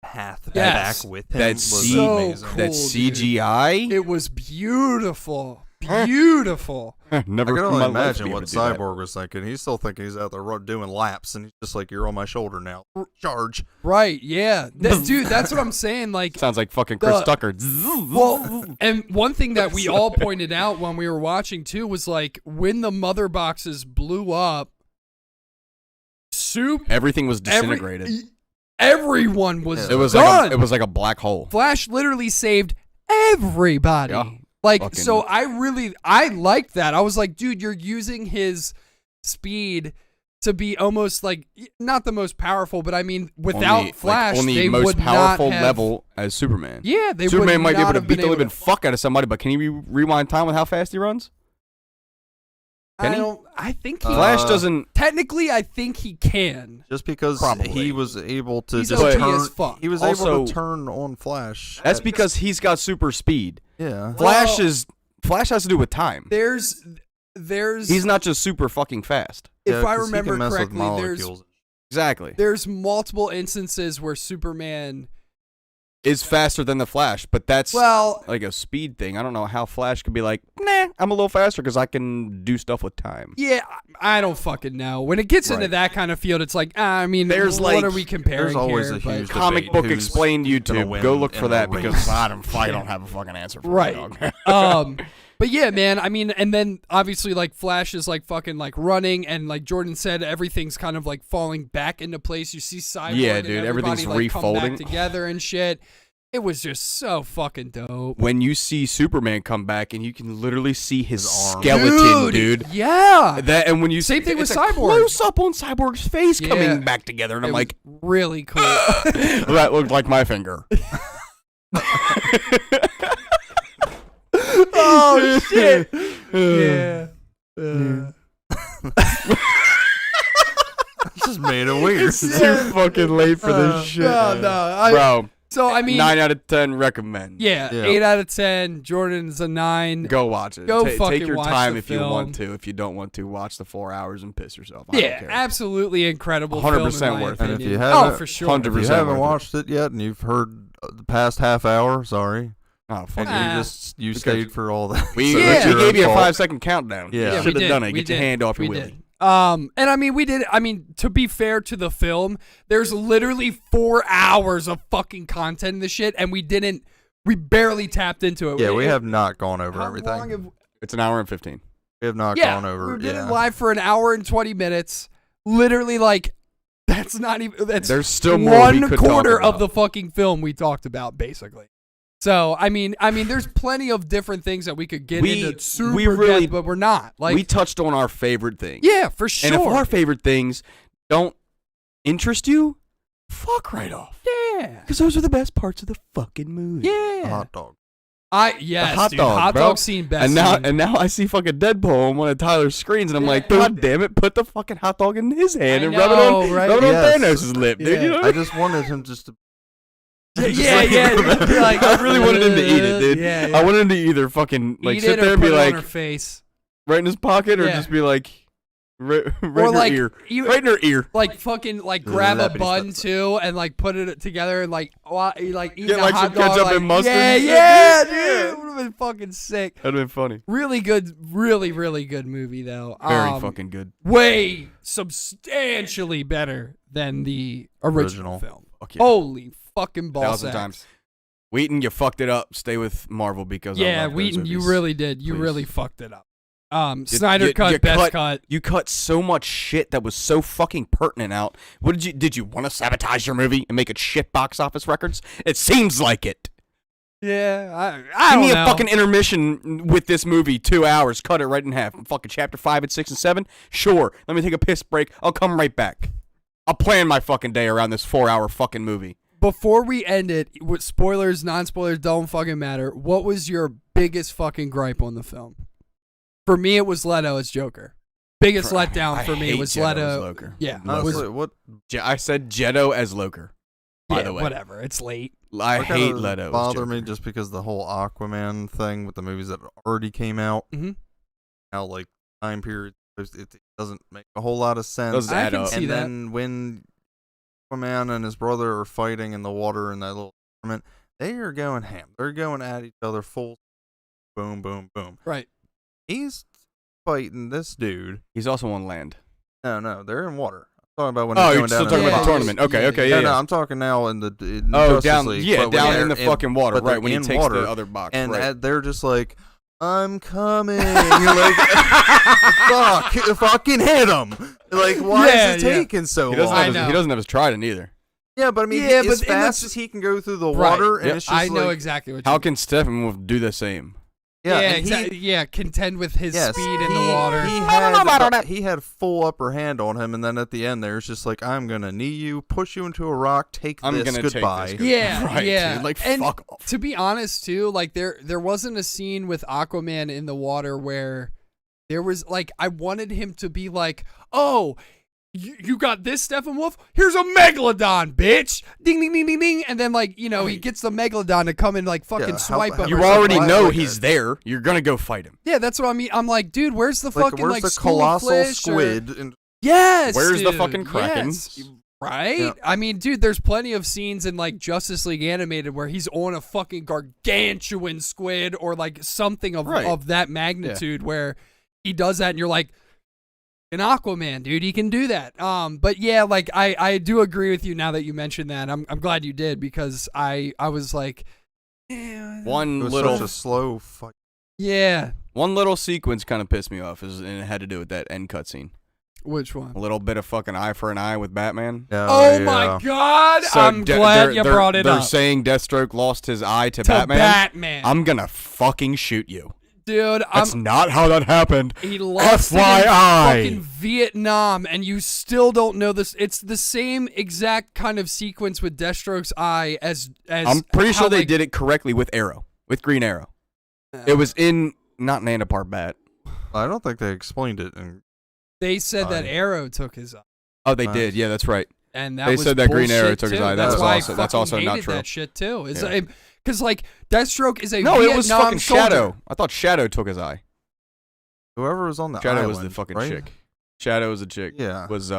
path Yes. back with him. That was so amazing. cool. that CGI. It was beautiful. Beautiful. Never. I can in only my life imagine be able what to do that. Cyborg was thinking. He's still thinking he's out there doing laps, and he's just like, "You're on my shoulder now. Charge!" Right, yeah. Dude, that's what I'm saying. Like, Sounds like fucking Chris Tucker. well, and one thing that we all pointed out when we were watching too was like when the mother boxes blew up, Everything was disintegrated. Everyone was It was done. like it was like a black hole. Flash literally saved everybody. Yeah. Like, Fucking- so I liked that. I was like, dude, you're using his speed to be almost like not the most powerful, but I mean, without Flash, on the they most would powerful not have, level as Superman. Yeah, they Superman would might be able not to have beat been the able living to- fuck out of somebody, but can he rewind time with how fast he runs? Can he? I think he Flash doesn't. technically. I think he can. Just because Probably. he was able to He's just OP turn, as fuck. he was Also- able to turn on Flash. That's because he's got super speed. Yeah. Flash Well- has to do with time. There's He's not just super fucking fast. if Yeah, I 'cause he can remember mess with correctly, molecules. Exactly. there's multiple instances where Superman. Is faster than the Flash, but that's Well, like a speed thing. I don't know how Flash could be like, nah, I'm a little faster because I can do stuff with time. yeah, I don't fucking know. When it gets into Right. that kind of field, it's like, I mean, There's what like- are we comparing there's always here? a But- huge Comic debate book who's explained gonna YouTube. win Go look in for the that race. because I don't have a fucking answer for Right. it, dog. But yeah, man, I mean, and then obviously like Flash is like fucking like running, and like Jordan said, everything's kind of like falling back into place. You see Cyborg, Yeah, and dude, everybody, everything's like, come back refolding. together and shit. It was just so fucking dope. When you see Superman come back and you can literally see his arm. skeleton, dude. Yeah, That and when you Same thing with it's a Cyborg. close up on Cyborg's face Yeah. coming back together, and I'm It was like, really cool. that looked like my finger. Oh shit! Yeah. Just made it weird. It's too fucking late for this shit, No, no, bro. So, I mean, 9 out of 10 recommend. Yeah, 8 out of 10. Jordan's a 9. Go watch it. Go fucking take your watch time the if film. you want to. If you don't want to, watch the 4 hours and piss yourself. I Yeah, don't care. absolutely incredible 100% film, in my worth it. And opinion. if you haven't, for sure. 100% if you haven't worth it. watched it yet and you've heard the past half hour, sorry. Oh, fuck. And you stayed for all that. We, So we that's your gave you a own fault. 5-second countdown. Yeah. You should we have done it. did. Get your hand off your We wheelie. did. And I mean, we did. I mean, to be fair to the film, there's literally 4 hours of fucking content in this shit, and we barely tapped into it. Yeah, we have not gone over How everything. long have- It's an hour and 15. We have not yeah, gone over. we did Yeah. it live for an hour and 20 minutes. Literally, like, that's not even. That's There's still more we one could quarter talk of the about. fucking film we talked about, basically. So I mean, there's plenty of different things that we could get into super really- depth, but we're not. Like, we touched on our favorite things. yeah, for sure. And if our favorite things don't interest you, fuck right off. yeah, Because those are the best parts of the fucking movie. yeah, Hot dog. Yes, hot dude, dog, hot bro. dog scene best. And now I see fucking Deadpool on one of Tyler's screens, and I'm like, God damn it, put the fucking hot dog in his hand I and rub it on, know, right? rub it on Yes. Thanos' lip, dude. Yeah. You know? I just wanted him just to. yeah. You're like, I really wanted him to eat it, dude. Yeah, I wanted him to either fucking like eat sit it there or and be put it like on her face, right in his pocket, or Yeah. just be like right or in her like ear, you, right in her ear. like fucking like grab a Zappity bun stuff. too and like put it together and like like eat Get, a like, hot some dog, ketchup like, and mustard Yeah, and shit, yeah, dude. dude. Yeah. It would have been fucking sick. That'd have been funny. Really good, really good movie though. Very fucking good. Way substantially better than the original film. Fuck yeah. Holy fucking ball 1,000 sacks. times. Wheaton, you fucked it up. Stay with Marvel because I Yeah, love those Wheaton, you movies. really did. You Please. really fucked it up. Snyder cut, you best cut. You cut so much shit that was so fucking pertinent out. What did you want to sabotage your movie and make it shit box office records? It seems like it. Yeah, I Give don't me know. a fucking intermission with this movie, 2 hours, cut it right in half. Fucking chapter 5 and 6 and 7. Sure, let me take a piss break. I'll come right back. I'll plan my fucking day around this 4-hour fucking movie. Before we end it, with spoilers, non-spoilers, don't fucking matter. What was your biggest fucking gripe on the film? For me, it was Leto as Joker. Biggest letdown for me hate was Jetto Leto. as Loker. Yeah, No, it was, Honestly, what? I said Jetto as Loker. By yeah, the way, whatever. It's late. I what hate kinda Leto. as Bother me Joker. just because the whole Aquaman thing with the movies that already came out. Mhm. How like time period it doesn't make a whole lot of sense. Doesn't I add can up. see And that. then when Aquaman and his brother are fighting in the water in that little tournament, they are going ham. They're going at each other full boom, boom, boom. Right. He's fighting this dude. He's also on land. No, they're in water. I'm talking about when Oh, they're you're going still down talking in about Yeah, the tournament. Okay, yeah, okay, yeah. yeah. No, yeah. I'm talking now in the Oh, Justice down, League, yeah, but when down they're in the fucking water, but they're right? When he in takes water, the other box, and right? they're just like, "I'm coming." You're like, "Fuck, fucking hit him!" Like, why Yeah, is it yeah. taking so He doesn't, long? have know. his, he doesn't have his trident either. Yeah, but I mean, Yeah, as but in fast the- as he can go through the Right. water, and Yep. it's just I know like, exactly what you How mean. can Steppenwolf do the same? yeah, and exactly. Yeah, contend with his yes, speed in the water. He had full upper hand on him, and then at the end, there's just like, "I'm gonna knee you, push you into a rock, take I'm this, gonna goodbye." take this. Yeah, right, yeah. Dude. Like, And fuck off. To be honest, too, like there wasn't a scene with Aquaman in the water where there was like I wanted him to be like, "Oh, you got this, Steppenwolf? Here's a megalodon, bitch! Ding, ding, ding, ding, ding!" And then like he gets the megalodon to come and like fucking Yeah, how- swipe how- him. You Like, already like know a- he's there. You're gonna go fight him. Yeah, that's what I mean. I'm like, dude, where's the Like, fucking where's like the school colossal fish or- squid? And Yes. Where's the dude, fucking Kraken? yes, right? Yeah. I mean, dude, there's plenty of scenes in like Justice League Animated where he's on a fucking gargantuan squid or like something of Right. of that magnitude where he does that and you're like, an Aquaman, dude, he can do that. But yeah, like I do agree with you now that you mentioned that. I'm glad you did because I was like, it One was little such a slow fight. yeah. one little sequence kind of pissed me off, and it had to do with that end cutscene. Which one? A little bit of fucking eye for an eye with Batman. Oh yeah. my god! So I'm glad you brought it they're up. saying Deathstroke lost his eye to To Batman. Batman. I'm gonna fucking shoot you. Dude, That's not how that happened. he lost it in FYI. fucking Vietnam, and you still don't know this. It's the same exact kind of sequence with Deathstroke's eye as I'm pretty how, sure they like, did it correctly with Arrow, with Green Arrow. It was in not Nana Parbat. I don't think they explained it. They said that Eye. Arrow took his eye. Oh, they Nice. did. Yeah, that's right. and that They was said that Green Arrow bullshit, took his too. eye. That's That why was also- I that's also fucking not hated true. that shit too. Is Yeah. because like Deathstroke is a No, Vietnam it was fucking soldier. Shadow. I thought Shadow took his eye. Whoever was on the Shadow island, was the fucking right? chick. Shadow was a chick. Yeah. Was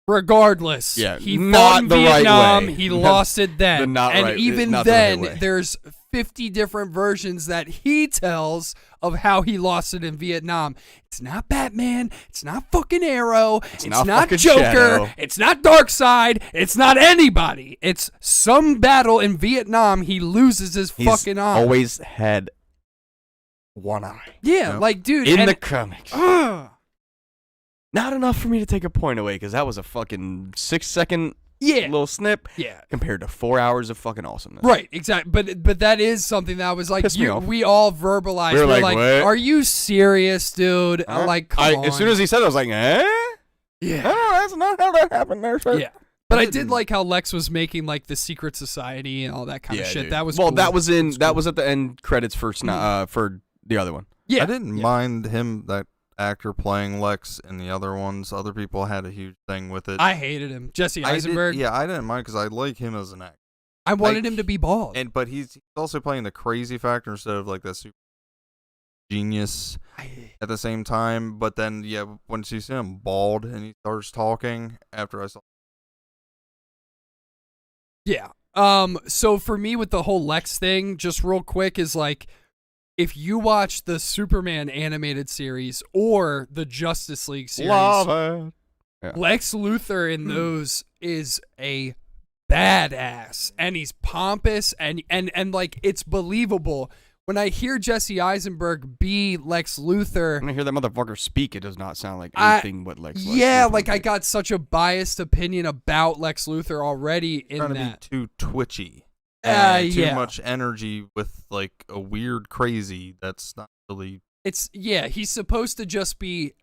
Regardless, Yeah, he not fought in the right Vietnam. way. He Not- lost it then, the not and right- even not the right then, way. there's 50 different versions that he tells of how he lost it in Vietnam. It's not Batman. It's not fucking Arrow. It's not not fucking Joker. Shadow. It's not Darkseid. It's not anybody. It's some battle in Vietnam. He loses his He's fucking eye. always had one eye. Yeah, like dude, In and, the comics. Not enough for me to take a point away because that was a fucking 6-second little snip compared to 4 hours of fucking awesomeness. Right, exactly. But that is something that was like Pissed me off. we all verbalized. We were We're like, like, what? are you serious, dude? Huh? Like, come on. As soon as he said it, I was like, eh? Yeah. Oh, that's not how that happened there, sir. Yeah. But I did like how Lex was making like the secret society and all that kind of shit. Dude. That was well, cool. that was at the end credits for for the other one. Yeah. I didn't mind him, that actor playing Lex in the other ones. Other people had a huge thing with it. I hated him. Jesse Eisenberg. I didn't mind because I like him as an actor. I wanted him to be bald. But he's also playing the crazy factor instead of like the super genius at the same time. But then, once you see him bald and he starts talking after I saw. Yeah. So for me with the whole Lex thing, just real quick, is like, if you watch the Superman animated series or the Justice League series, Lex Luthor in those is a badass, and he's pompous, and like it's believable. When I hear Jesse Eisenberg be Lex Luthor, When I hear that motherfucker speak, it does not sound like anything but Lex. yeah, Luthor. like I got such a biased opinion about Lex Luthor already in Trying that. to be too twitchy. Too Yeah. much energy with like a weird crazy that's not really. He's supposed to just be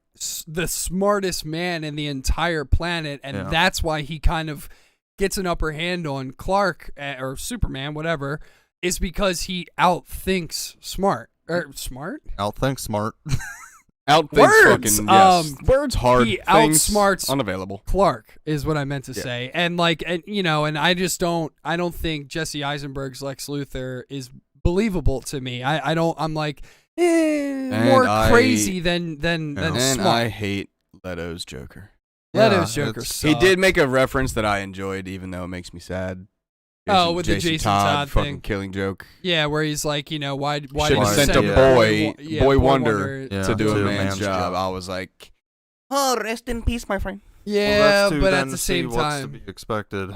the smartest man in the entire planet, and that's why he kind of gets an upper hand on Clark or Superman, whatever, is because he outthinks smart. Outthinks smart. Outthinks Words. fucking yes. Words hard. He things outsmarts unavailable. Clark is what I meant to say, and I just don't. I don't think Jesse Eisenberg's Lex Luthor is believable to me. I don't. I'm like more crazy than And smart. I hate Leto's Joker. Leto's Joker. He did make a reference that I enjoyed, even though it makes me sad. With the Jason Todd fucking thing. killing joke. Yeah, where he's like, why Should did have you sent send a Boy Wonder Yeah, to do to a do a man's man's job. job. I was like, oh, rest in peace, my friend. Yeah, Well, but then at the see same what's to time, be expected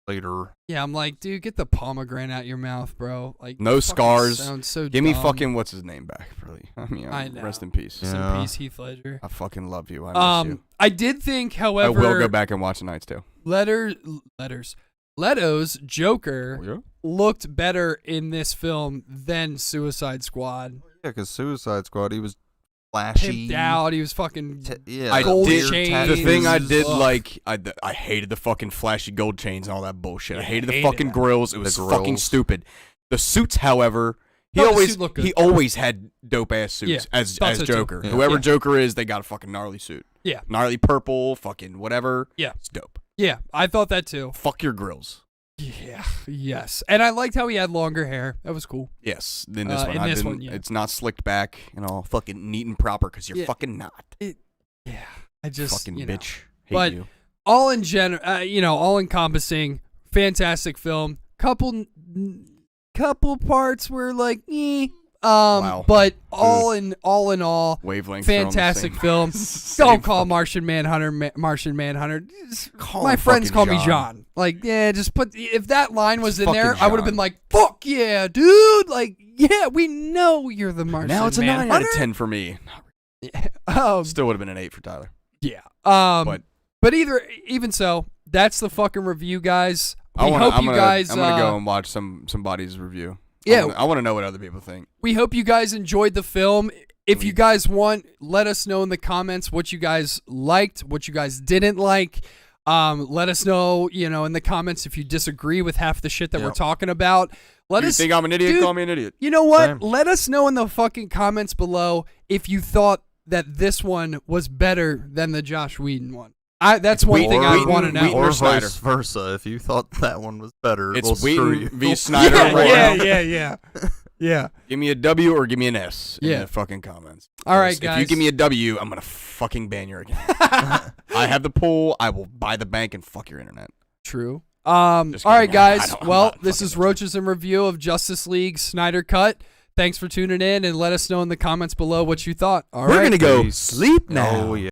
later. yeah, I'm like, dude, get the pomegranate out your mouth, bro. Like, No fucking scars. Sounds so Give me dumb. fucking what's his name back, really. I know. Rest in peace. Rest Yeah. in peace, Heath Ledger. I fucking love you. I miss you. I did think, I however, will go back and watch the Night's Tale. Leto's Joker Oh, yeah? looked better in this film than Suicide Squad. Yeah, because Suicide Squad, he was flashy. Pimped out. He was fucking. Yeah, gold weird chains. The thing I tattoos. did Ugh. like, I hated the fucking flashy gold chains and all that bullshit. I Yeah, hated the hated fucking that. grills. It was The fucking grills. stupid. The suits, however, No, the suit looked good. he always had dope ass suits Yeah, as thought so too. Joker. Yeah. Whoever Yeah. Joker is, they got a fucking gnarly suit. Yeah. Gnarly purple, fucking whatever. Yeah. It's dope. Yeah, I thought that too. Fuck your grills. Yeah, yes. And I liked how he had longer hair. That was cool. Yes. In this one, in I this didn't. one, yeah. It's not slicked back and all fucking neat and proper because you're Yeah. fucking not. Yeah, I just Fucking you know. bitch. Hate But you. all in general, all encompassing, fantastic film. Couple parts were like, Wow. but all in all, Wavelengths. fantastic film. Same Don't call Martian Manhunter Martian Manhunter. My him friends fucking call me John. John. Like, yeah, just put. If that line was in there, fucking I would have been John. like, fuck yeah, dude. Like, yeah, we know you're the Martian Now it's a 9 out Manhunter. of 10 for me. Um, Still would have been an 8 for Tyler. yeah. But Even so, that's the fucking review, guys. We I'm hope you gonna, guys. I'm gonna go and watch somebody's review. Yeah. I want to know what other people think. We hope you guys enjoyed the film. If you guys want, let us know in the comments what you guys liked, what you guys didn't like. Let us know, in the comments if you disagree with half the shit that we're talking about. You think I'm an idiot? Dude, Call me an idiot. You know what? Same. Let us know in the fucking comments below if you thought that this one was better than the Josh Whedon one. That's one thing I want to know. Wheaton Or or Snyder? vice versa. If you thought that one was better, It's we'll screw Wheaton you. v. Snyder right now. Yeah. Give me a W or give me an S in Yeah. the fucking comments. All right, If you guys. give me a W, I'm gonna fucking ban your account. I have the pool. I will buy the bank and fuck your internet. True. Just All kidding. right, guys. I'm Well, not this fucking is with you. Roaches in review of Justice League Snyder Cut. Thanks for tuning in, and let us know in the comments below what you thought. All We're right. gonna go Peace. sleep now. Oh, yeah.